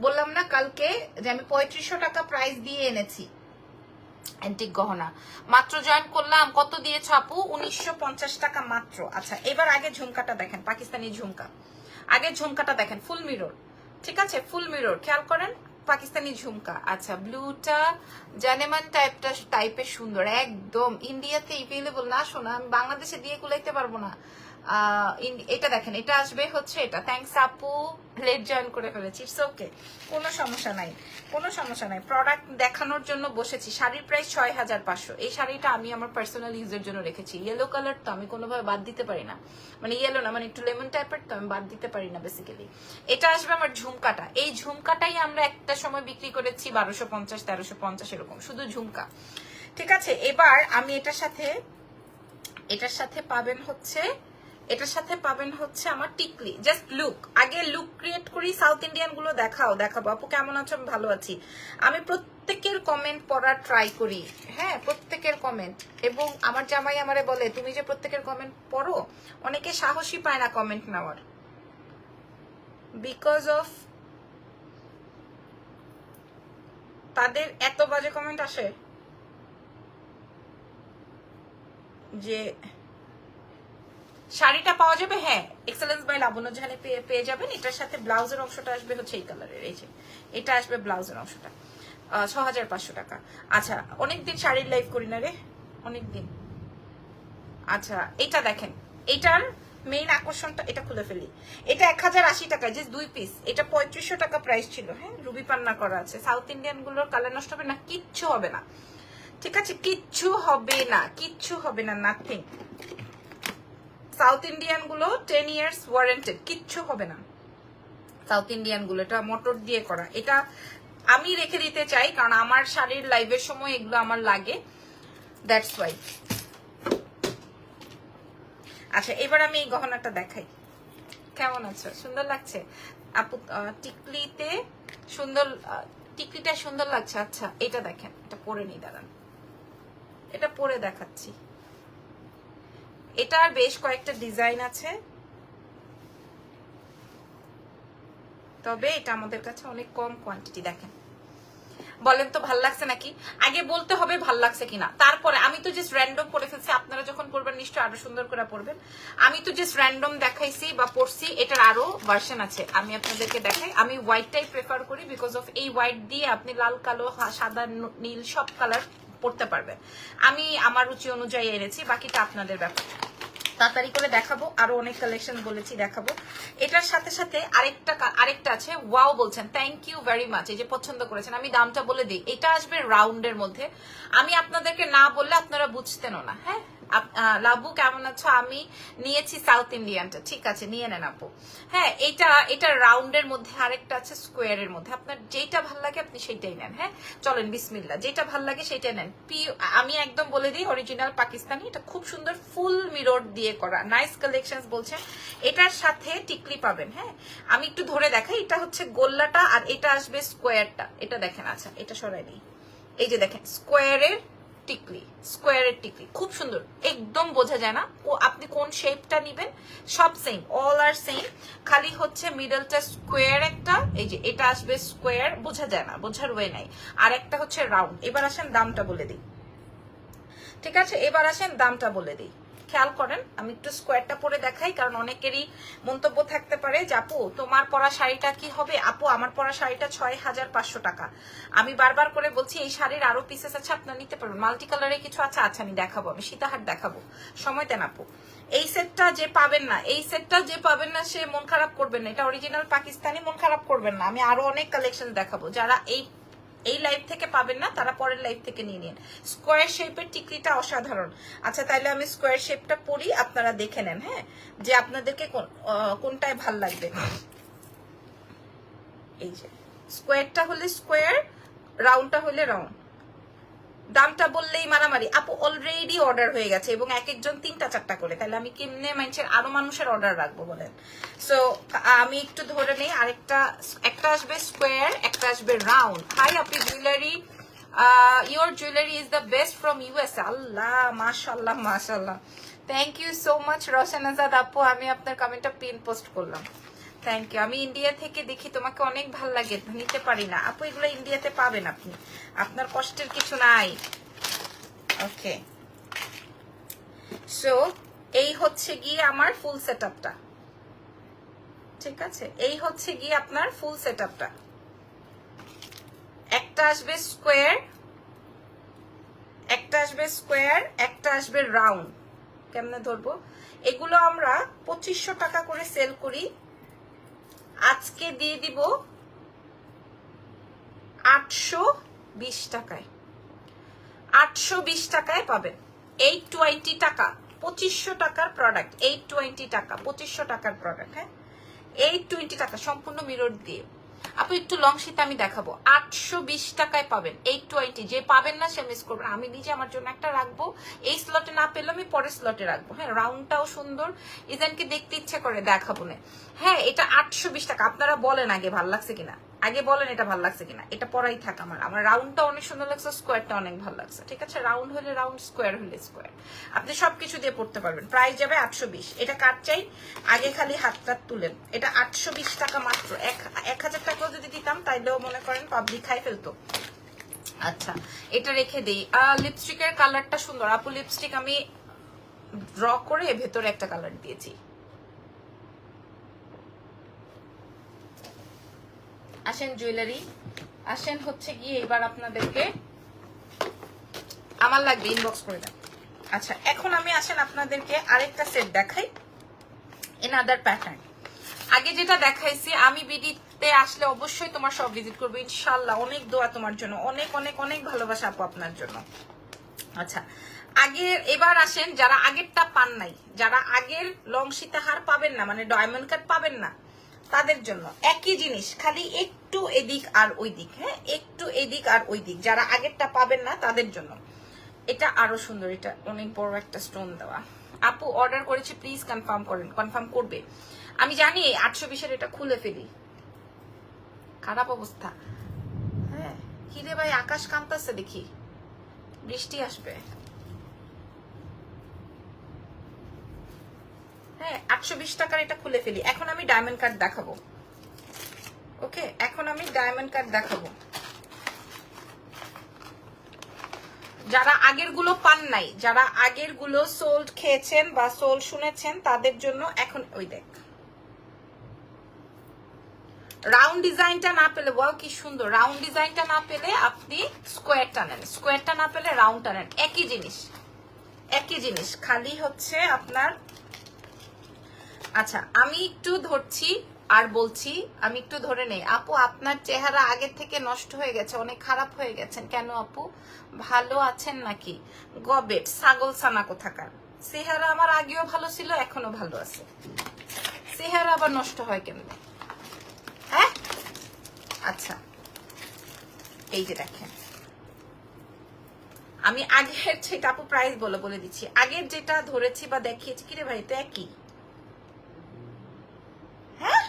বললাম না কালকে যে আমি 3500 টাকা প্রাইস দিয়ে এনেছি এন্টিক গহনা। মাত্র জয়েন করলাম। কত দিয়েছ আপু? 1950 টাকা মাত্র। আচ্ছা, এবার আগে ঝুমকাটা দেখেন, পাকিস্তানি ঝুমকা। আগে ঝুমকাটা দেখেন, ফুল মিরর। ঠিক আছে, ফুল মিরর, খেয়াল করেন পাকিস্তানি ঝুমকা। আচ্ছা, ব্লুটা জানেমান টাইপের সুন্দর, একদম ইন্ডিয়াতে এভেলেবল না শোনা, আমি বাংলাদেশে দিয়ে কুলাইতে পারবো না। এটা দেখেন, এটা আসবে হচ্ছে এটা। থ্যাংকস আপু, লেট জয়েন করে ফেলেছি, ইটস ওকে, কোনো সমস্যা নাই, কোনো সমস্যা নাই। প্রোডাক্ট দেখানোর জন্য বসেছি। শাড়ির প্রাইস 6500। এই শাড়িটা আমি আমার পার্সোনাল ইউজের জন্য রেখেছি। ইয়েলো কালার তো আমি কোনোভাবে বাদ দিতে পারি না, মানে ইয়েলো না, মানে একটু লেমন টাইপের তো আমি বাদ দিতে পারি না বেসিক্যালি। এটা আসবে আমার ঝুমকাটা। এই ঝুমকাটাই আমরা একটা সময় বিক্রি করেছি 1250 1350 এরকম, শুধু ঝুমকা। ঠিক আছে, এবার আমি এটার সাথে পাবেন হচ্ছে আমার টিকলি। জাস্ট লুক, আগে লুক ক্রিয়েট করি। সাউথ ইন্ডিয়ান গুলো দেখাবো। আপু কেমন আছো? আমি ভালো আছি। আমি প্রত্যেকের কমেন্ট পড়ার ট্রাই করি, হ্যাঁ প্রত্যেকের কমেন্ট। এবং আমার জামাই আমারে বলে তুমি যে প্রত্যেকের কমেন্ট পড়ো, অনেকে সাহসী পায় না কমেন্ট নেওয়ার, বিকজ অফ তাদের এত বাজে কমেন্ট আসে যে শাড়িটা পাওয়া যাবে। হ্যাঁ, এক্সেলেন্স বাই লাবণ্য জাহানে পেয়ে যাবেন। এটার সাথে ব্লাউজের অংশটা আসবে হচ্ছে এই কালারের, এই যে এটা আসবে ব্লাউজের অংশটা। 6500 টাকা। আচ্ছা, অনেকদিন শাড়ির লাইভ করি না রে, অনেকদিন। আচ্ছা, এটা দেখেন, এটার মেইন আকর্ষণটা এটা খুলে ফেলি। এটা 1080 টাকা, জাস্ট 2 পিস। এটা 3500 টাকা প্রাইস ছিল। হ্যাঁ, রুবি পান্না করা আছে। সাউথ ইন্ডিয়ান গুলোর কালার নষ্ট হবে না, কিচ্ছু হবে না, ঠিক আছে? কিচ্ছু হবে না, কিচ্ছু হবে না, নাথিং। সাউথ ইন্ডিয়ান গুলো 10 ইয়ার্স ওয়ারেন্টেড, কিচ্ছু হবে না। সাউথ ইন্ডিয়ান গুলো এটা মোটর দিয়ে করা। এটা আমি রেখে দিতে চাই কারণ আমার শাড়ির লাইভের সময় এগুলো আমার লাগে, দ্যাটস ওয়াই। আচ্ছা, এবার আমি এই গহনাটা দেখাই। কেমন আছে? সুন্দর লাগছে আপু? টিকলিতে সুন্দর, টিকলিটা সুন্দর লাগছে। আচ্ছা, এটা দেখেন, এটা পরে নি, দাঁড়ান, এটা পরে দেখাচ্ছি। এটার বেশ কয়েকটা ডিজাইন আছে, তবে এটা আমাদের কাছে অনেক কম কোয়ান্টিটি। দেখেন, বলেন তো ভাল লাগছে নাকি? আগে বলতে হবে ভাল লাগছে কিনা, তারপরে। আমি তো জাস্ট র্যান্ডম পরে ফেলছি, আপনারা যখন পরবেন নিশ্চয়ই আরো সুন্দর করে পরবেন। আমি তো জাস্ট র্যান্ডম দেখাইছি বা পরছি, এটার আরো ভার্সন আছে, আমি আপনাদেরকে দেখাই। আমি হোয়াইটটাই প্রেফার করি বিকজ অফ এই হোয়াইট দিয়ে আপনি লাল, কালো, সাদা, নীল সব কালার পরতে পারবেন। আমি আমার রুচি অনুযায়ী এনেছি, বাকিটা আপনাদের ব্যাপার। তাড়াতাড়ি করে দেখাবো, আরো অনেক কালেকশন বলেছি দেখাবো। এটার সাথে সাথে আরেকটা আছে। ওয়াও বলছেন, থ্যাংক ইউ ভেরি মাচ, এই যে পছন্দ করেছেন। আমি দামটা বলে দিই, এটা আসবে রাউন্ডের মধ্যে। আমি আপনাদেরকে না বললে আপনারা বুঝতেনও না। হ্যাঁ, লাবু কেমন আছো? আমি নিয়েছি সাউথ ইন্ডিয়ানটা, ঠিক আছে, নিয়ে নেন আপু। হ্যাঁ, এটা রাউন্ডের মধ্যে, আরেকটা আছে স্কোয়ারের মধ্যে। আপনার যেটা ভাল লাগে আপনি সেইটাই নেন। হ্যাঁ, চলেন বিসমিল্লাহ, যেটা ভাল লাগে সেইটাই নেন। আমি একদম বলে দিই, অরিজিনাল পাকিস্তানি। এটা খুব সুন্দর ফুল মিরর দিয়ে করা, নাইস কালেকশন বলছেন। এটার সাথে টিকলি পাবেন। হ্যাঁ, আমি একটু ধরে দেখাই। এটা হচ্ছে গোল্লাটা, আর এটা আসবে স্কোয়ারটা। এটা দেখেন, আচ্ছা এটা সরাই দিই। এই যে দেখেন, স্কোয়ারের টিকলি, স্কোয়ারের টিকলি খুব সুন্দর, একদম বোঝা যায় না আপনি কোন শেপটা নিবেন, সব সেম, অল আর সেম, খালি হচ্ছে মিডলটা স্কোয়ার একটা, এই যে এটা আসবে স্কোয়ার, বোঝা যায় না, বোঝার ওয়ে নাই। আর একটা হচ্ছে রাউন্ড। এবার আসেন দামটা বলে দিই, ঠিক আছে? এবার আসেন দামটা বলে দিই, খেয়াল করেন। আমি একটু স্কোয়ারটা পরে দেখাই, কারণ অনেকেরই মন্তব্য থাকতে পারে যে আপু তোমার পরা শাড়িটা কি হবে। আপু আমার পরা শাড়িটা 6500 টাকা। আমি বারবার করে বলছি এই শাড়ির আরো পিসেস আছে, আপনারা নিতে পারবেন। মাল্টি কালারে কিছু আছে, আচ্ছা আমি দেখাবো, আমি সীতাহার দেখাবো, সময় দেন আপু। এই সেটটা যে পাবেন না, এই সেটটা যে পাবেন না সে মন খারাপ করবেন না। এটা অরিজিনাল পাকিস্তানি, মন খারাপ করবেন না। আমি আরো অনেক কালেকশন দেখাবো। যারা এই লাইভ থেকে পাবেন না তারা পরের লাইভ থেকে নিয়ে নিন। স্কোয়ার শেপের টিকলিটা অসাধারণ। আচ্ছা, তাইলে আমি স্কোয়ার শেপটা পরি, আপনারা দেখে নেন। হ্যাঁ, যে আপনাদেরকে কোনটায় ভাল লাগবে। এই যে স্কোয়ারটা হলে স্কোয়ার, রাউন্ডটা হলে রাউন্ড। দামটা বললেই মারামারি। আপু অলরেডি অর্ডার হয়ে গেছে, এবং এক একজন 3টা-4টা করে, তাহলে আমি কেমনে আরো মানুষের অর্ডার রাখবো বলেন? সো আমি একটু ধরে নেই। একটা আসবে স্কোয়ার, একটা আসবে রাউন্ড। হাই আপনি jewellery, your jewellery is the best from US. আল্লাহ, মাশাল্লাহ মাশাল্লাহ, thank you so much Roshan Azad আপু। আমি আপনার কমেন্টটা পিন পোস্ট করলাম, থ্যাংক ইউ। আমি ইন্ডিয়া থেকে দেখি, তোমাকে অনেক ভাল লাগে, নিতে পারি না আপু। এগুলো ইন্ডিয়াতে পাবেন আপনি, আপনার কষ্টের কিছু নাই। ওকে, সো এই হচ্ছে গিয়ে আমার ফুল সেটআপটা, ঠিক আছে? এই হচ্ছে গিয়ে আপনার ফুল সেটআপটা। একটা আসবে স্কোয়ার, একটা আসবে স্কোয়ার, একটা আসবে রাউন্ড। কেমনে ধরবো? এগুলো আমরা 2500 টাকা করে সেল করি, আজকে দিয়ে দিব 820 টাকায়। 820 টাকায় পাবেন। 820 টাকা, 2500 টাকার প্রোডাক্ট। 820 টাকা, 2500 টাকার প্রোডাক্ট। হ্যাঁ, 820 টাকা সম্পূর্ণ মিরর দিয়ে। আপনি একটু লং শীত আমি দেখাবো, 820 টাকায় পাবেন। 820, যে পাবেন না সে মিস করবেন। আমি নিজে আমার জন্য একটা রাখবো, এই স্লটে না পেলে আমি পরের স্লটে রাখবো। হ্যাঁ, রাউন্ডটাও সুন্দর, ডিজাইনকে দেখতে ইচ্ছে করে, দেখাবো না। হ্যাঁ, এটা 820 টাকা। আপনারা বলেন আগে ভাল লাগছে কিনা, আগে বলেন এটা ভাল লাগছে কিনা। এটা পরাই থাক। আমার রাউন্ডটা অনেক সুন্দর লাগছে, স্কোয়ারটা অনেক ভালো লাগছে, ঠিক আছে? রাউন্ড হলে রাউন্ড, স্কোয়ার হলে স্কোয়ার, আপনি সবকিছু দিয়ে পড়তে পারবেন। প্রাইস যাবে 820। এটা কাট চাই, আগে খালি হাতটা তুলেন। এটা 820 টাকা মাত্র। 1000 টাকাও যদি দিতাম তাইলেও মনে করেন পাবলিক খাই ফেলতো। আচ্ছা, এটা রেখে দিই। লিপস্টিকের কালারটা সুন্দর আপু। লিপস্টিক আমি ড্র করে ভেতরে একটা কালার দিয়েছি। আসেন জুয়েলারি, আসেন হচ্ছে গিয়ে এবার আপনাদেরকে আমার লাগবে, ইনবক্স করে দেন। আচ্ছা, এখন আমি আসেন আপনাদেরকে আরেকটা সেট দেখাই। Another pattern. আগে যেটা দেখাইছি, আমি বিডিতে আসলে অবশ্যই তোমার সব ভিজিট করবো ইনশাল্লাহ। অনেক দোয়া তোমার জন্য, অনেক অনেক অনেক ভালোবাসা আপু আপনার জন্য। আচ্ছা, এবার আসেন যারা আগেরটা পান নাই, যারা আগের লং সীতাহার পাবেন না, মানে ডায়মন্ড কাট পাবেন না, তাদের জন্য একই জিনিস, খালি একটু এদিক আর ওই দিক। হ্যাঁ, একটু এদিক আর ওই দিক, যারা আগেরটা পাবেন না তাদের জন্য এটা আরো সুন্দর। এটা অনেক বড় একটা স্টোন দেওয়া। আপু অর্ডার করেছি, প্লিজ কনফার্ম করেন। কনফার্ম করবে, আমি জানি 820-এর এটা খুলে ফেলি, খারাপ অবস্থা। হ্যাঁ, কি রে ভাই, আকাশ কাঁপতাছে দেখি, বৃষ্টি আসবে। হ্যাঁ, 820 টাকার এটা খুলে ফেলি। এখন আমি ডায়মন্ড কাট দেখাবো। ওকে, এখন আমি ডায়মন্ড কাট দেখাবো। যারা আগের গুলো পান নাই, যারা আগের গুলো সোল্ড খেয়েছেন বা সোল্ড শুনেছেন, তাদের জন্য এখন ওই দেখ, রাউন্ড ডিজাইনটা না পেলে, ওয়াও কি সুন্দর, রাউন্ড ডিজাইনটা না পেলে আপনি স্কোয়ারটা নেন, স্কোয়ারটা না পেলে রাউন্ডটা নেন, একই জিনিস, একই জিনিস, খালি হচ্ছে আপনার। আচ্ছা, আমি একটু ধরছি আর বলছি, আমি একটু ধরে নেই। আপু আপনার চেহারা আগের থেকে নষ্ট হয়ে গেছে, অনেক খারাপ হয়ে গেছেন কেন আপু, ভালো আছেন নাকি? গবেট ছাগল ছানা কোথাকার, চেহারা আমার আগেও ভালো ছিল, এখনো ভালো আছে, চেহারা আবার নষ্ট হয় কেমনে? হ্যাঁ, আচ্ছা, এই যে দেখেন, আমি আগের যেটা, আপু প্রাইস বলে দিচ্ছি, আগের যেটা ধরেছি বা দেখিয়েছি, কিরে ভাই তো একই। হ্যাঁ,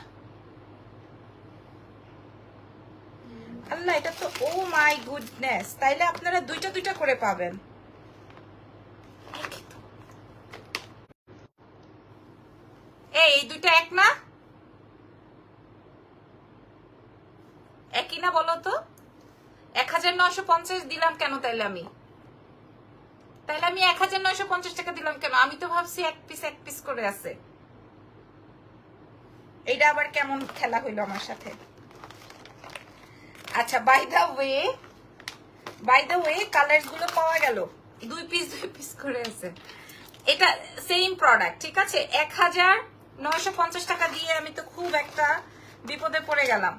আল্লাহ, এটা তো, ও মাই গুডনেস, তাইলে আপনারা দুইটা দুইটা করে পাবেন। এই দুইটা এক না, একই না বলো তো? 1950 দিলাম কেন তাইলে আমি? 1950 টাকা দিলাম কেন? আমি তো ভাবছি এক পিস করে আছে। এইটা আবার কেমন খেলা হইলো আমার সাথে? আচ্ছা, বাই দা ওয়ে কালার্স গুলো পাওয়া গেল, দুই পিস করে আছে। এটা সেম প্রোডাক্ট, ঠিক আছে? 1950 টাকা দিয়ে আমি তো খুব একটা বিপদে পড়ে গেলাম।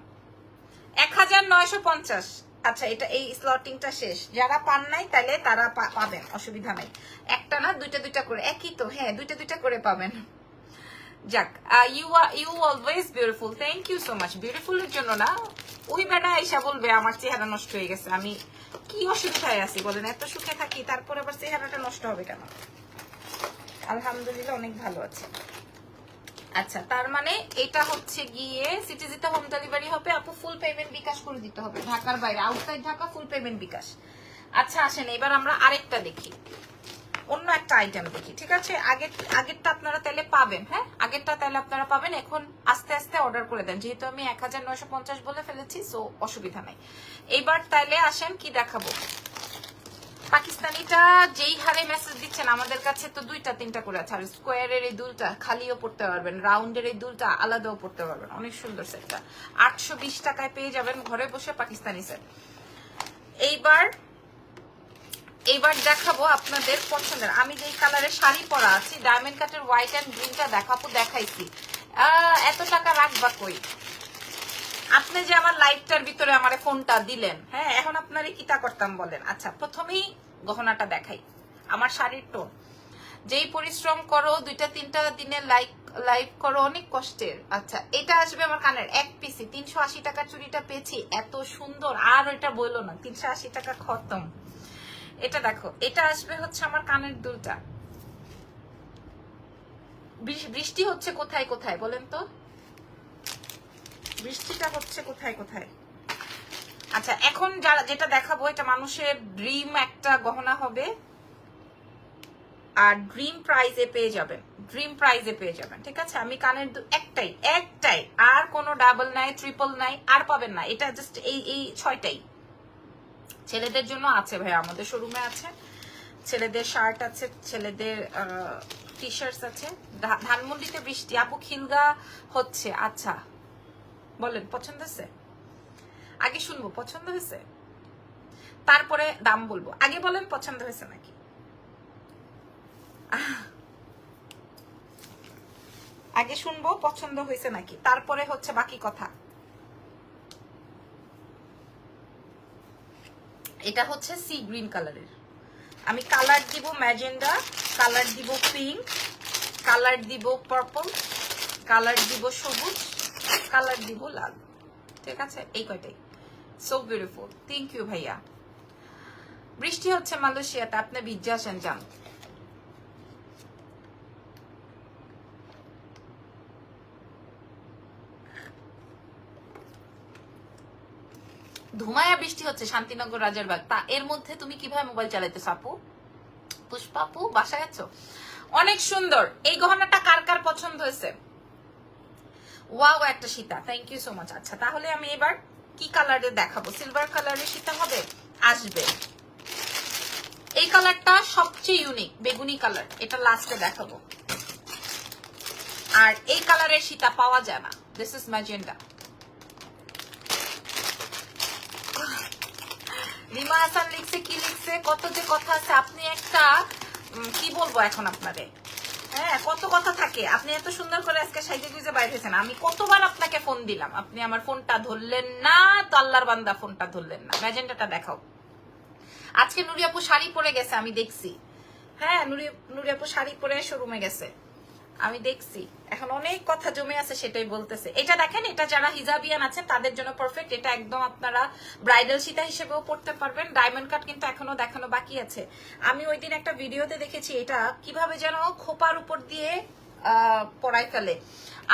1950। আচ্ছা, এটা এই স্লটিংটা শেষ, যারা পান নাই তাহলে তারা পাবেন, অসুবিধা নাই। একটা না, দুইটা করে, একই তো। হ্যাঁ, দুইটা করে পাবেন। যাক, you always beautiful, thank you so much. Beautiful এর জন্য না, ওই বেটা আইসা বলবে আমার চেহারা নষ্ট হয়ে গেছে। আমি কি অসুবিধায় আছি বলেন? এত সুখে থাকি, তারপরে আবার চেহারাটা নষ্ট হবে কেন? আলহামদুলিল্লাহ অনেক ভালো আছে। আচ্ছা, তার মানে এটা হচ্ছে গিয়ে সিটিজিতে হোম ডেলিভারি হবে। আপু ফুল পেমেন্ট বিকাশ করে দিতে হবে, ঢাকার বাইরে, আউটসাইড ঢাকা ফুল পেমেন্ট বিকাশ। আচ্ছা, আসেন এবার আমরা আরেকটা দেখি, অন্য একটা আইটেম দেখি, ঠিক আছে? আগেরটা আপনারা তাহলে পাবেন। হ্যাঁ, আগেরটা তাহলে আপনারা পাবেন। এখন আস্তে আস্তে অর্ডার করে দেন, যেহেতু আমি 1950 বলে ফেলেছি, সো অসুবিধা নাই। এইবার তাহলে আসেন কি দেখাবো। পাকিস্তানিটা যেই হারে মেসেজ দিচ্ছেন আমাদের কাছে, তো 2-3টা করে আছে। আর স্কোয়ারের এই দুলটা খালিও পড়তে পারবেন, রাউন্ডের এই দুলটা আলাদাও পড়তে পারবেন। অনেক সুন্দর সেটটা, 820 টাকায় পেয়ে যাবেন ঘরে বসে পাকিস্তানি সেট। এইবার দেখাবো আপনাদের পছন্দের, আমি যেই কালারের শাড়ি পরা আছি, ডায়মন্ড কাটের হোয়াইট অ্যান্ড গ্রিনটা দেখাইছি। এত টাকা রাখবা কই? আপনি যে আমার লাইভটার ভিতরে আমার ফোনটা দিলেন, হ্যাঁ, এখন আপনারই কিতা করতাম বলেন? আচ্ছা, প্রথমেই গহনাটা দেখাই, আমার শাড়ির টোন। যেই পরিশ্রম করো, 2-3টা দিনে লাইভ করো, অনেক কষ্টের। আচ্ছা, এটা আসবে আমার কানের এক পিসি, 380 টাকা চুড়িটা পেয়েছি, এত সুন্দর। আর ওইটা বললো না, 380 টাকা খতম। এটা দেখো, এটা আসবে হচ্ছে আমার কানের দুলটা। বৃষ্টি হচ্ছে কোথায় কোথায় বলেন তো? বৃষ্টিটা হচ্ছে কোথায় কোথায়? আচ্ছা, এখন যেটা দেখাবো, এটা মানুষের ড্রিম একটা গহনা হবে, আর ড্রিম প্রাইজে পেয়ে যাবেন, ঠিক আছে? আমি কানের একটাই, আর কোনো ডাবল নাই, ট্রিপল নাই, আর পাবেন না। এটা জাস্ট এই 6টাই। ছেলেদের জন্য আছে ভাই, আমাদের শোরুমে আছে, ছেলেদের শার্ট আছে, ছেলেদের টি শার্টস আছে। ধানমন্ডিতে বৃষ্টি, আপু খিলগা হচ্ছে। আচ্ছা, বলেন পছন্দ হয়েছে? আগে শুনবো পছন্দ হয়েছে, তারপরে দাম বলবো। আগে বলেন পছন্দ হয়েছে নাকি? আগে শুনবো পছন্দ হয়েছে নাকি, তারপরে হচ্ছে বাকি কথা। এটা হচ্ছে সি গ্রিন কালারের। আমি কালার দিব ম্যাজেন্ডা, কালার দিব পিঙ্ক, কালার দিব পার্পল, কালার দিব সবুজ, কালার দিব লাল। ঠিক আছে, এই কয়টাই। সো বিউটিফুল, থ্যাংক ইউ ভাইয়া। বৃষ্টি হচ্ছে মালয়েশিয়াতে, আপনি ভিজে আসেন যান। ধুমায়া বৃষ্টি হচ্ছে শান্তিনগর রাজারবাগ, তা এর মধ্যে তুমি কিভাবে মোবাইল চালাইতেছ আপু? পুষ্পাপু বাসায় আছো? অনেক সুন্দর। এই গহনাটা কার কার পছন্দ হয়েছে? ওয়াও, একটা সীতা, থ্যাংক ইউ সো মাচ। আচ্ছা, তাহলে আমি এবার কি কালারে দেখাবো? সিলভার কালারের সীতা হবে, আসবে। এই কালারটা সবচেয়ে ইউনিক, বেগুনি কালার, এটা লাস্টে দেখাবো। আর এই কালারের সীতা পাওয়া যায় না। This is magenta. Rima Hasan লিখছে, কি লিখছে, কত যে কথা আছে। আপনি একটা কি বলবো এখন আপনারে, হ্যাঁ কত কথা থাকে। আপনি এত সুন্দর করে আজকে সাইজে গুজে বাইরে হয়েছেন, আমি কতবার আপনাকে ফোন দিলাম, আপনি আমার ফোনটা ধরলেন না, তো আল্লাহর বান্দা ফোনটা ধরলেন না। ম্যাজেন্ডাটা দেখাও। আজকে নুরি আপু শাড়ি পরে গেছে, আমি দেখছি। হ্যাঁ, নুরি আপু শাড়ি পরে শোরুমে গেছে, আমি দেখছি। এখন অনেক কথা জমে আছে, সেটাই বলতেছে। এটা দেখেন, এটা যারা হিজাবিয়ান আছেন তাদের জন্য পারফেক্ট। এটা একদম আপনারা ব্রাইডাল সীতা হিসেবেও পড়তে পারবেন। ডায়মন্ড কাট কিন্তু এখনো দেখানো বাকি আছে। আমি ওই দিন একটা ভিডিওতে দেখেছি এটা কিভাবে যেন খোপার উপর দিয়ে পড়াই ফেলে।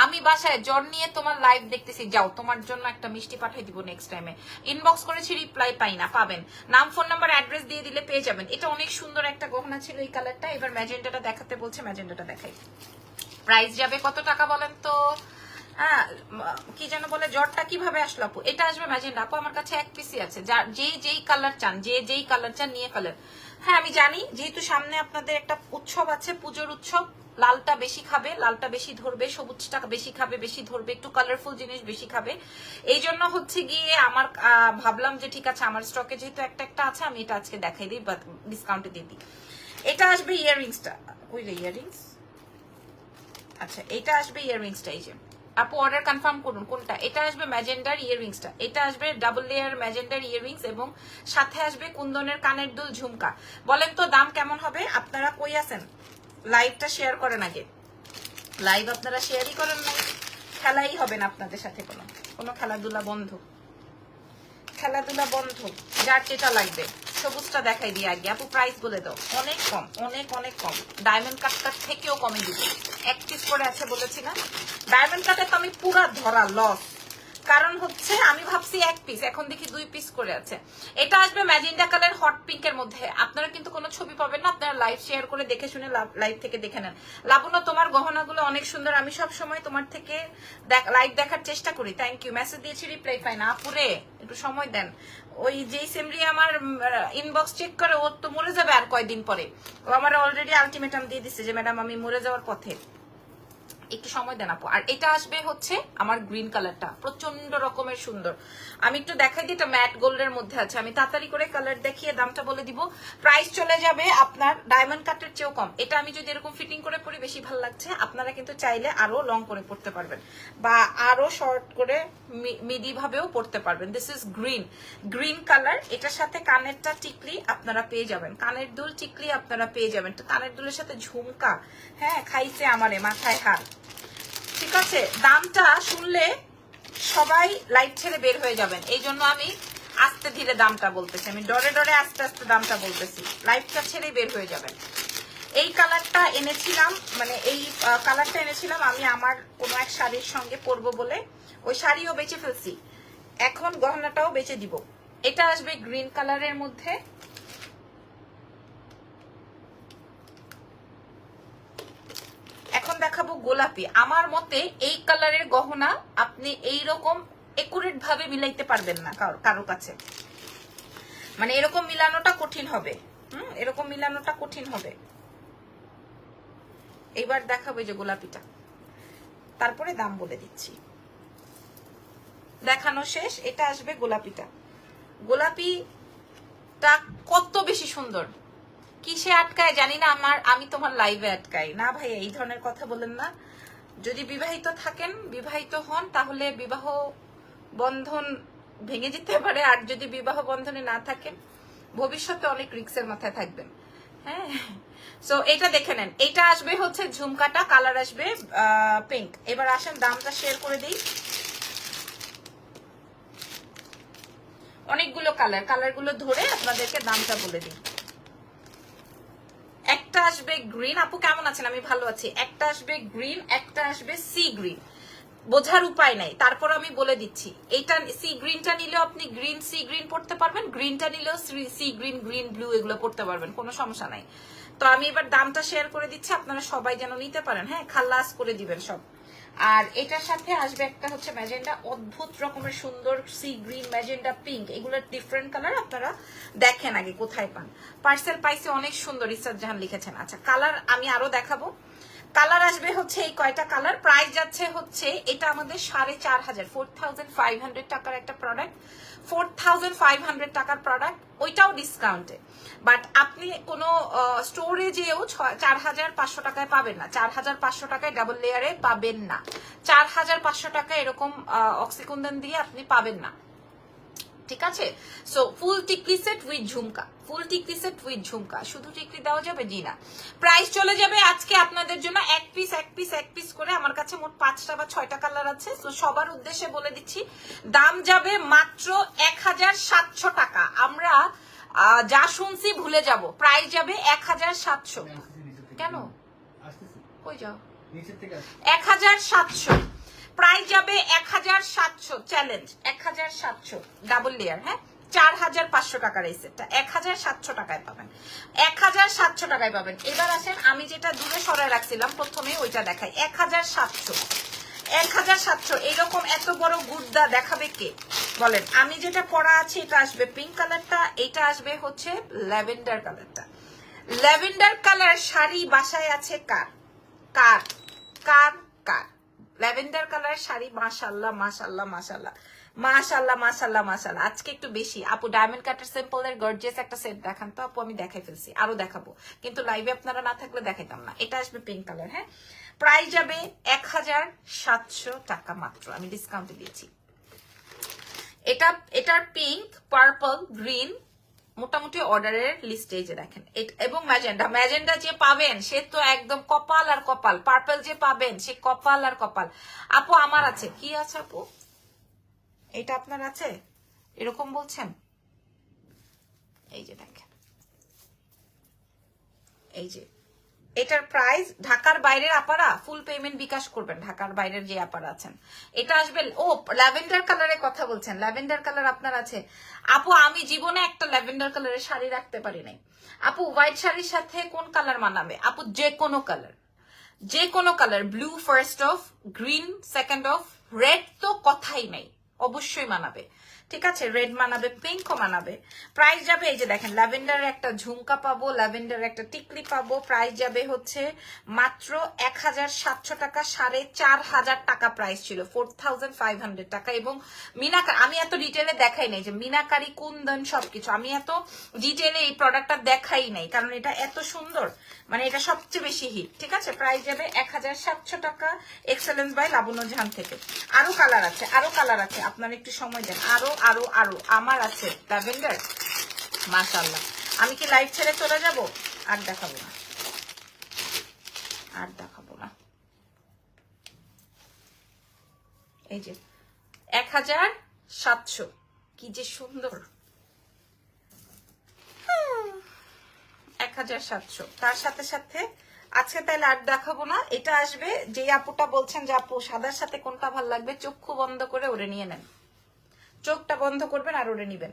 আমি বাসায় জ্বর নিয়ে তোমার লাইভ দেখতেছি, যাও তোমার জন্য একটা মিষ্টি পাঠিয়ে দিব নেক্সট টাইমে। ইনবক্স করেছি, রিপ্লাই পাই না, পাবেন। নাম, ফোন নাম্বার, অ্যাড্রেস দিয়ে দিলে পেয়ে যাবেন। এটা অনেক সুন্দর একটা গহনা ছিল এই কালারটা। এবার ম্যাজেন্ডাটা দেখাতে বলছে, ম্যাজেন্ডাটা দেখাই। প্রাইস যাবে কত টাকা বলেন তো? হ্যাঁ, কি যেন বলে, জ্বরটা কিভাবে আসলো আপু? এটা আসবে ম্যাজেন্ডা আপু, আমার কাছে এক পিসি আছে। যেই কালার চান, যেই কালার চান নিয়ে ফেলেন। হ্যাঁ আমি জানি, যেহেতু সামনে আপনাদের একটা উৎসব আছে, পুজোর উৎসব, লালটা বেশি খাবে, লালটা বেশি ধরবে, সবুজটা বেশি খাবে, বেশি ধরবে, একটু কালারফুল জিনিস বেশি খাবে। এই জন্য হচ্ছে গিয়ে আমার ভাবলাম যে ঠিক আছে, আমার স্টকে যেহেতু একটা আছে, আমি এটা আজকে দেখাই দিই বা ডিসকাউন্টে দিয়ে দিই। এটা আসবে ইয়াররিংসটা, ওই যে ইয়াররিংস। আচ্ছা, এটা আসবে ইয়াররিংসটা। এই যে আপু অর্ডার কনফার্ম করুন কোনটা। এটা আসবে ম্যাজেন্ডার ইয়াররিংসটা, এটা আসবে ডাবল লেয়ার ম্যাজেন্ডার ইয়াররিংস, এবং সাথে আসবে কুন্দনের কানের দুল ঝুমকা। বলেন তো দাম কেমন হবে? আপনারা কই আছেন? লাইভটা শেয়ার করেন আগে। লাইভ আপনারা শেয়ারই করেন না, খেলাই হবে না আপনাদের সাথে। কোনো খেলাধুলা বন্ধ, খেলাধুলা বন্ধ। যার যেটা লাগবে। সবুজটা দেখাই দিয়ে আগে আপু, প্রাইস বলে দাও। অনেক কম, অনেক অনেক কম। ডায়মন্ড কাটটার থেকেও কমে দিব। এক পিস করে আছে বলেছি না, ডায়মন্ড কাটে তো আমি পুরা ধরা লস। কারণ হচ্ছে আমি ভাবছি এক পিস, এখন দেখি 2 পিস করে আছে। এটা আসবে ম্যাজেন্ডা কালার হট পিঙ্কের মধ্যে। আপনারা কিন্তু কোনো ছবি পাবেন না, আপনারা লাইভ শেয়ার করে দেখে শুনে লাইভ থেকে দেখে নেন। লাবণ্য, তোমার গহনাগুলো অনেক সুন্দর, আমি সব সময় তোমার থেকে লাইভ দেখার চেষ্টা করি। Thank you. মেসেজ দিয়েছি, রিপ্লাই পাই না। আপুরে একটু সময় দেন। ওই যেই সেমরি আমার ইনবক্স চেক করে, ও তো মরে যাবে আর কয়দিন পরে। ও আমার অলরেডি আলটিমেটাম দিয়ে দিচ্ছে যে ম্যাডাম আমি মরে যাওয়ার পথে, একটু সময় দেন আপু। আর এটা আসবে হচ্ছে আমার গ্রিন কালারটা, প্রচন্ড রকমের সুন্দর। আমি একটু দেখাই দিই, এটা ম্যাট গোল্ডের মধ্যে আছে। আমি তাড়াতাড়ি করে কালার দেখিয়ে দামটা বলে দিব। প্রাইস চলে যাবে আপনার ডায়মন্ড কাটের চেয়েও কম। এটা আমি যদি এরকম ফিটিং করে পরি বেশি ভালো লাগছে, আপনারা কিন্তু চাইলে আরো লং করে পড়তে পারবেন, বা আরো শর্ট করে মিডি ভাবেও পড়তে পারবেন। This is green colour. এটার সাথে কানেরটা টিকলি আপনারা পেয়ে যাবেন, কানের দুল টিকলি আপনারা পেয়ে যাবেন। কানের দুলের সাথে ঝুমকা, হ্যাঁ খাইছে আমারে মাথায় হাত। ঠিক আছে, দামটা শুনলে সবাই লাইট ছেড়ে বের হয়ে যাবেন, এই জন্য আমি আস্তে ধীরে দামটা বলতেছি। আমি ডরে ডরে আস্তে আস্তে দামটা বলতেছি, লাইটটা ছেড়ে বের হয়ে যাবেন। এই কালারটা এনেছিলাম, মানে এই কালারটা এনেছিলাম আমি আমার কোনো এক শাড়ির সঙ্গে পরবো বলে। ওই শাড়িও বেচে ফেলছি, এখন গহনাটাও বেচে দিব। এটা আসবে গ্রিন কালারের মধ্যে। এখন দেখাবো গোলাপি। আমার মতে এই কালারের গহনা আপনি এইরকম একুরেট ভাবে মিলাইতে পারবেন না কারো কাছে, মানে এরকম মিলানোটা কঠিন হবে। এরকম মিলানোটা কঠিন হবে। এইবার দেখাবো যে গোলাপিটা, তারপরে দাম বলে দিচ্ছি। দেখানো শেষ, এটা আসবে গোলাপিটা। গোলাপিটা কত বেশি সুন্দর, কিসে আটকায় জানি না, আমি তোমার লাইভে আটকাই না ভাই, এই ধরনের কথা বলেন না। যদি বিবাহিত থাকেন, বিবাহিত হন, তাহলে বিবাহ বন্ধন ভেঙে যেতে পারে। আর যদি বিবাহ বন্ধনে না থাকেন, ভবিষ্যতে অনেক রিস্কের মাথায় থাকবেন। হ্যাঁ, সো এটা দেখে নেন। এটা আসবে হচ্ছে ঝুমকাটা, কালার আসবে পিঙ্ক। এবার আসেন দামটা শেয়ার করে দিই। অনেকগুলো কালারগুলো ধরে আপনাদেরকে দামটা বলে দিই। একটা আসবে গ্রিন, আপু কেমন আছেন? আমি ভালো আছি। একটা আসবে গ্রিন, একটা আসবে সি গ্রিন। বোঝার উপায় নাই, তারপর আমি বলে দিচ্ছি। এইটা সি গ্রিনটা নিলেও আপনি গ্রিন সি গ্রিন পড়তে পারবেন, গ্রিনটা নিলেও সি গ্রিন গ্রিন ব্লু এগুলো পড়তে পারবেন, কোনো সমস্যা নাই। তো আমি এবার দামটা শেয়ার করে দিচ্ছি, আপনারা সবাই যেন নিতে পারেন। হ্যাঁ, খালাস করে দিবেন সব। আর এটার সাথে আসবে একটা হচ্ছে ম্যাজেন্ডা, অদ্ভুত রকমের সুন্দর সি গ্রিন, ম্যাজেন্ডা, পিঙ্ক, এগুলো ডিফারেন্ট কালার। আপনারা দেখেন আগে কোথায় পান। পার্সেল পাইছে অনেক সুন্দর, ইসাদ জাহান লিখেছেন। আচ্ছা, কালার আমি আরো দেখাবো। কালার আসবে হচ্ছে এই কয়টা কালার। প্রাইস যাচ্ছে হচ্ছে, এটা আমাদের 4500 4500 টাকার একটা প্রোডাক্ট, 4500 টাকার প্রোডাক্ট, ওইটাও ডিসকাউন্টে। বাট আপনি কোনো স্টোরে যেও 4500 টাকায় পাবেন না, 4500 টাকায় ডাবল লেয়ারে পাবেন না, 4500 টাকা এরকম অক্সিকুন্দন দিয়ে আপনি পাবেন না। ঠিক আছে? সো ফুল টিকলি সেট উইথ ঝুমকা, ফুল টিকলি সেট উইথ ঝুমকা। শুধু টিকলি দেওয়া যাবে? জি না। প্রাইস চলে যাবে আজকে আপনাদের জন্য এক পিস করে। আমার কাছে মোট 5টা বা 6টা কালার আছে। তো সবার উদ্দেশ্যে বলে দিচ্ছি, দাম যাবে মাত্র 1700 টাকা। আমরা যা শুনছি ভুলে যাব। প্রাইস যাবে 1700। কেন? কই যাও? 1700 প্রাইস যাবে, 1700 চ্যালেঞ্জ, 1700 ডাবল লেয়ার। হ্যাঁ, 4500 টাকার এই সেটটা 1700 টাকায় পাবেন, 1700 টাকায় পাবেন। এবার আসেন, আমি যেটা দূরে সরায় রাখছিলাম প্রথমে ওইটা দেখাই। 1700 এইরকম এত বড় গুর্দা দেখাবে কে বলেন? আমি যেটা পরা আছে এটা আসবে পিঙ্ক কালারটা, এটা আসবে হচ্ছে ল্যাভেন্ডার কালারটা। ল্যাভেন্ডার কালার শাড়ি বাসায় আছে কার কার কার কার? ল্যাভেন্ডার কালার শাড়ি, মাশাআল্লাহ মাশাআল্লাহ মাশাআল্লাহ মাশাআল্লাহ মাশাআল্লাহ মাশাআল্লাহ। আজকে একটু বেশি। আপু ডায়মন্ড কাটার সিম্পলের গর্জিয়াস একটা সেট দেখান তো। আপু আমি দেখাই ফেলছি, আরো দেখাবো, কিন্তু লাইভে আপনারা না থাকলে দেখাইতাম না। এটা আসবে পিঙ্ক কালার। হ্যাঁ, প্রাইস যাবে 1700 টাকা মাত্র, আমি ডিসকাউন্টে দিয়েছি। এটার পিঙ্ক, পার্পল, গ্রিন মোটামুটি অর্ডারের লিস্টে যে দেখেন। এবং ম্যাজেন্ডা যে পাবেন সে তো একদম কপাল আর কপাল। পার্পল যে পাবেন সে কপাল আর কপাল। আপু আমার আছে, কি আছে আপু? এটা আপনার আছে এরকম বলছেন? এই যে দেখেন, এই যে এটার প্রাইস, ঢাকার বাইরের আপারা ফুল পেমেন্ট বিকাশ করবেন, ঢাকার বাইরের যে আপারা আছেন। এটা আসবে, ও ল্যাভেন্ডার কালারের কথা বলছেন, ল্যাভেন্ডার কালার আপনার আছে? আপু আমি জীবনে একটা ল্যাভেন্ডার কালারের শাড়ি রাখতে পারি নাই। আপু হোয়াইট শাড়ির সাথে কোন কালার মানাবে? আপু যে কোনো কালার, যে কোনো colour. Blue first of, green second of, red তো কথাই নাই, অবশ্যই মানাবে। ঠিক আছে, রেড মানাবে, পিঙ্কও মানাবে। প্রাইস যাবে, এই যে দেখেন ল্যাভেন্ডারের একটা ঝুমকা পাবো, ল্যাভেন্ডারের একটা টিকলি পাবো। প্রাইস যাবে হচ্ছে মাত্র 1700 টাকা, 4500 টাকা প্রাইস ছিল, 4500 টাকা। এবং মিনাকারি, আমি এত ডিটেলে দেখাই নাই যে মিনাকারি কুন্দন সবকিছু, আমি এত ডিটেলে এই প্রোডাক্টটা দেখাই নাই, কারণ এটা এত সুন্দর, মানে এটা সবচেয়ে বেশি হিট। ঠিক আছে, প্রাইস যাবে 1700 টাকা, এক্সেলেন্স বাই লাবণ্য জাহান থেকে। আরো কালার আছে, আরো কালার আছে, আপনারা একটু সময় দেন। আরো আরো আরো আমার আছে ল্যাভেন্ডার, মাশাআল্লাহ। আমি কি লাইভ ছেড়ে চলে যাব? আর দেখাবো না, আর দেখাবো না। এই যে 1700, কি যে সুন্দর, 1700। তার সাথে সাথে আজকে তাইলে আর দেখাবো না। এটা আসবে, যে আপুটা বলছেন যে আপু সাদার সাথে কোনটা ভালো লাগবে, চক্ষু বন্ধ করে ওরে নিয়ে নেন, চোখটা বন্ধ করবেন আর ওরে নিবেন।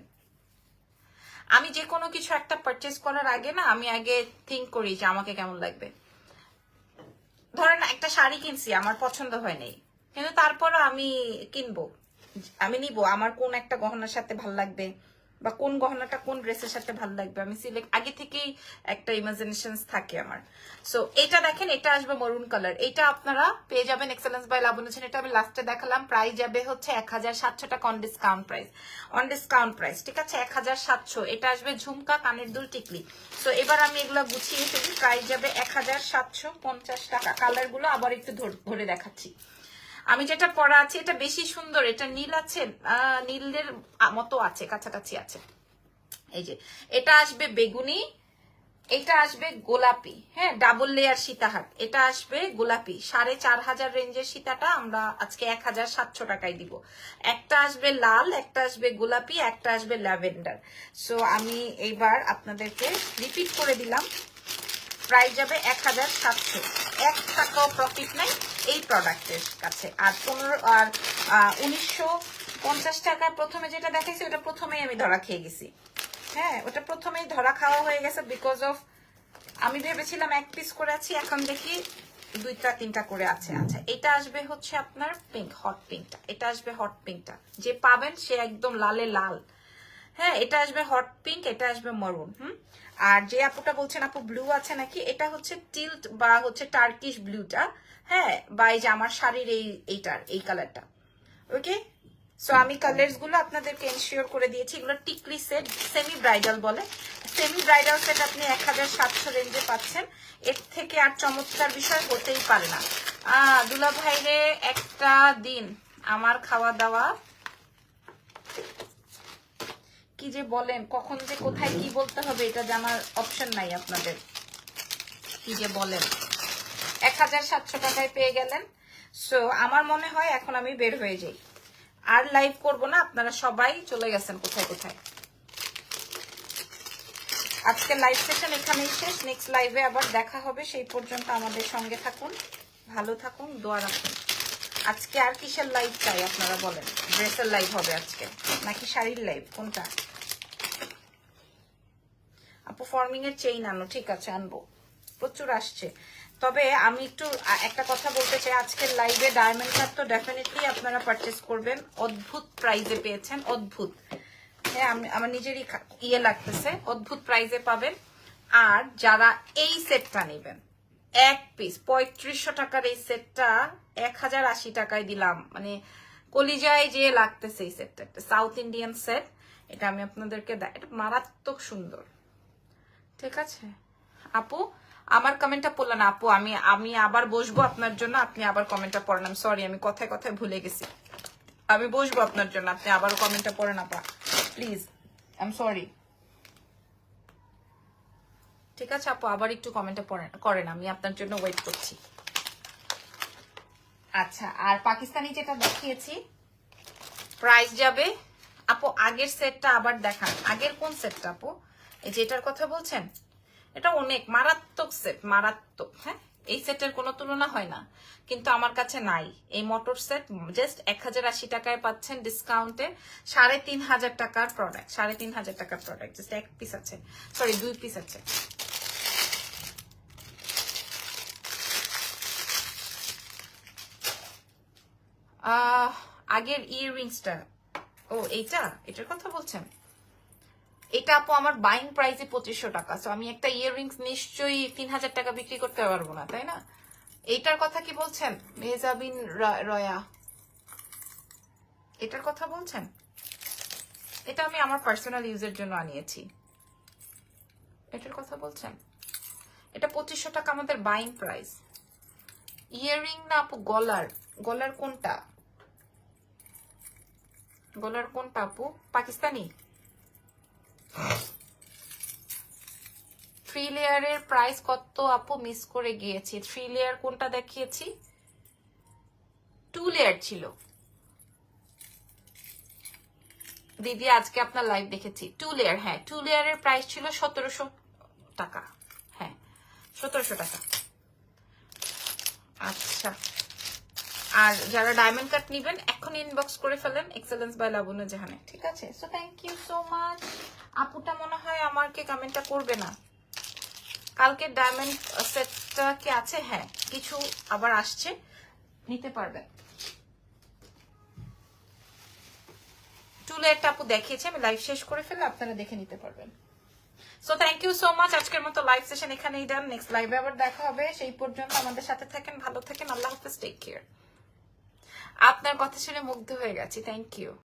আমি যে কোনো কিছু একটা পারচেজ করার আগে না, আমি আগে থিঙ্ক করি যে আমাকে কেমন লাগবে। ধরেন একটা শাড়ি কিনছি, আমার পছন্দ হয় নাই, কিন্তু তারপরও আমি কিনবো, আমি নিব, আমার কোন একটা গহনার সাথে ভাল লাগবে, বা কোন গহনাটা কোন ড্রেসের সাথে ভালো লাগবে আমি সিলেক্ট আগে থেকেই একটা ইমাজিনেশনস থাকে আমার। সো এটা দেখেন, এটা আসবে মরুন কালার, এটা আপনারা পেয়ে যাবেন এক্সেলেন্স বাই লাবণ্য ছেন। এটা আমি লাস্টে দেখালাম, প্রাইস যাবে হচ্ছে 1700 টাকা অন ডিসকাউন্ট প্রাইস, ঠিক আছে 1700। এটা আসবে ঝুমকা, কানের দুল, টিকলি। সো এবার আমি এগুলো গুছিয়ে ফেলি, প্রাইস যাবে 1750 টাকা। কালার গুলো আবার একটু ধরে দেখাচ্ছি। আমি যেটা পরা আছে এটা বেশি সুন্দর, এটা নীল আছে, নীলের মতো আছে, কাছাকাছি আছে। এই যে এটা আসবে বেগুনি, এটা আসবে গোলাপি, হ্যাঁ ডাবল লেয়ার সীতাহার। এটা আসবে গোলাপি, 4500 রেঞ্জের সীতাটা আমরা আজকে 1700 টাকায় দিব। একটা আসবে লাল, একটা আসবে গোলাপি, একটা আসবে ল্যাভেন্ডার। সো আমি এইবার আপনাদেরকে রিপিট করে দিলাম, প্রাইস যাবে 1700, 1 টাকাও প্রফিট নাই এই প্রোডাক্টের কাছে। আর 1950 টাকা প্রথমে যেটা দেখাইছি ওটা প্রথমেই আমি ধরা খেয়ে গেছি, হ্যাঁ ওটা প্রথমেই ধরা খাওয়া হয়ে গেছে, বিকজ অফ আমি ভেবেছিলাম 1 পিস করে আছি, এখন দেখি 2টা 3টা করে আছে। আচ্ছা এটা আসবে হচ্ছে আপনার পিঙ্ক, হট পিঙ্কটা, এটা আসবে হট পিঙ্কটা, যে পাবেন সে একদম লালে লাল, হ্যাঁ এটা আসবে হট পিঙ্ক, এটা আসবে মরুন। আর যে আপুটা বলছেন আপু ব্লু আছে নাকি, এটা হচ্ছে টিল্ট বা হচ্ছে টার্কিশ ব্লুটা, হ্যাঁ বা এই যে আমার শাড়ির এই কালারটা, ওকে। সো আমি কালার্স গুলো আপনাদেরকে এনশিওর করে দিয়েছি। এগুলো টিকলি সেট, সেমি ব্রাইডাল বলে, সেমি ব্রাইডাল সেট আপনি 1700 রেঞ্জে পাচ্ছেন। এর থেকে আর চমৎকার বিষয় হতেই পারে না। দুলা ভাইরে একটা দিন আমার খাওয়া দাওয়া কি যে বলেন, কখন যে কোথায় কি বলতে হবে এটা জানার অপশন নাই আপনাদের, কি যে বলেন। 1700 টাকায় পেয়ে গেলেন। সো আমার মনে হয় এখন আমি বের হয়ে যাই, আর লাইভ করব না, আপনারা সবাই চলে গেছেন কোথায় কোথায়। আজকে লাইভ সেশন এখানেই শেষ, নেক্সট লাইভে আবার দেখা হবে, সেই পর্যন্ত আমাদের সঙ্গে থাকুন, ভালো থাকুন, দোয়া রাখুন। আজকে আর কিসের লাইভ চাই আপনারা বলেন? ড্রেসের লাইভ হবে আজকে নাকি শাড়ির লাইভ, কোনটা? আপু ফর্মিং এর চেইন আনো, ঠিক আছে আনবো, প্রচুর আসছে। তবে আমি একটু একটা কথা বলতে চাই, আজকের লাইভে ডায়মন্ড কাট তো ডেফিনেটলি আপনারা পারচেস করবেন, অদ্ভুত প্রাইজে পেয়েছেন, অদ্ভুত, হ্যাঁ আমার নিজেরই ইয়ে লাগতেছে, অদ্ভুত প্রাইজে পাবেন। আর যারা এই সেটটা নেবেন, 1 পিস 3500 টাকার এই সেটটা 1080 টাকায় দিলাম, মানে কলিজায় যে লাগতেছে এই সেটটা, একটা সাউথ ইন্ডিয়ান সেট। এটা আমি আপনাদেরকে এটা মারাত্মক সুন্দর, ঠিক আছে আপু। আমার কমেন্টটা পড়লেন না আপু, আমি আবার বসবো আপনার জন্য, আপনি আবার কমেন্টটা পড়েন। আমি সরি, আমি কথায় কথায় ভুলে গেছি, আমি বসবো আপনার জন্য, আপনি আবার কমেন্টটা পড়েন আপা প্লিজ, আই এম সরি, ঠিক আছে আপু আবার একটু কমেন্টটা করেন, আমি আপনার জন্য ওয়েট করছি। আচ্ছা আর পাকিস্তানি যেটা দেখিয়েছি প্রাইস যাবে আপু, আগের সেটটা আবার দেখান, আগের কোন সেটটা আপু? এই যে এটার কথা বলছেন, এটা অনেক মারাত্মক সেট, মারাত্মক, হ্যাঁ এই সেটের কোনো তুলনা হয় না, কিন্তু আমার কাছে নাই এই মোটর সেট। জাস্ট 1080 টাকায় পাচ্ছেন ডিসকাউন্টে, 3500 টাকার প্রোডাক্ট, 3500 টাকার প্রোডাক্ট, জাস্ট 1 পিস আছে, সরি 2 পিস আছে। আগের ইয়াররিংসটা, ও এটার কথা বলছেন, এটা আপু আমার বাইং প্রাইসে 2500 টাকা, সো আমি একটা ইয়াররিংস নিশ্চয়ই 3000 টাকা বিক্রি করতে পারবো না, তাই না? এইটার কথা কি বলছেন মেহজাবিন রয়া, এটার কথা বলছেন? এটা আমি আমার পার্সোনাল ইউজের জন্য আনিয়েছি, এটার কথা বলছেন? এটা 2500 টাকা আমাদের বাইং প্রাইস। ইয়াররিং না আপু, গলার কোনটা, গলার কোনটা আপু? পাকিস্তানি 3 লেয়ারের প্রাইস কত আপু? মিস করে গিয়েছি, 3 লেয়ার কোনটা দেখিয়েছি? 2 লেয়ার ছিল দিদি, আজকে আপনার লাইভ দেখেছি 2 লেয়ার, হ্যাঁ 2 লেয়ারের প্রাইস ছিল 1700 টাকা, হ্যাঁ 1700 টাকা। আচ্ছা আর যারা ডায়মন্ড কাট নিবেন এখন ইনবক্স করে ফেলেন এক্সেলেন্স বাই লাবণ্য জাহানে, ঠিক আছে? So thank you so much. আপুটা মনে হয় আমাকে কমেন্টটা করবে না, কালকে ডায়মন্ড সেটটা কি আছে? হ্যাঁ কিছু আবার আসছে, নিতে পারবেন। টুলেরটা আপু দেখিয়েছি, আমি লাইভ শেষ করে ফেললে আপনারা দেখে নিতে পারবেন। So thank you so much, আজকের মতো লাইভ সেশন এখানেই ডান। নেক্সট লাইভে আবার দেখা হবে, সেই পর্যন্ত আমাদের সাথে থাকেন, ভালো থাকেন, আল্লাহ হাফেজ, টেক কেয়ার। আপনার কথা শুনে মুগ্ধ হয়ে গেছি, থ্যাংক ইউ।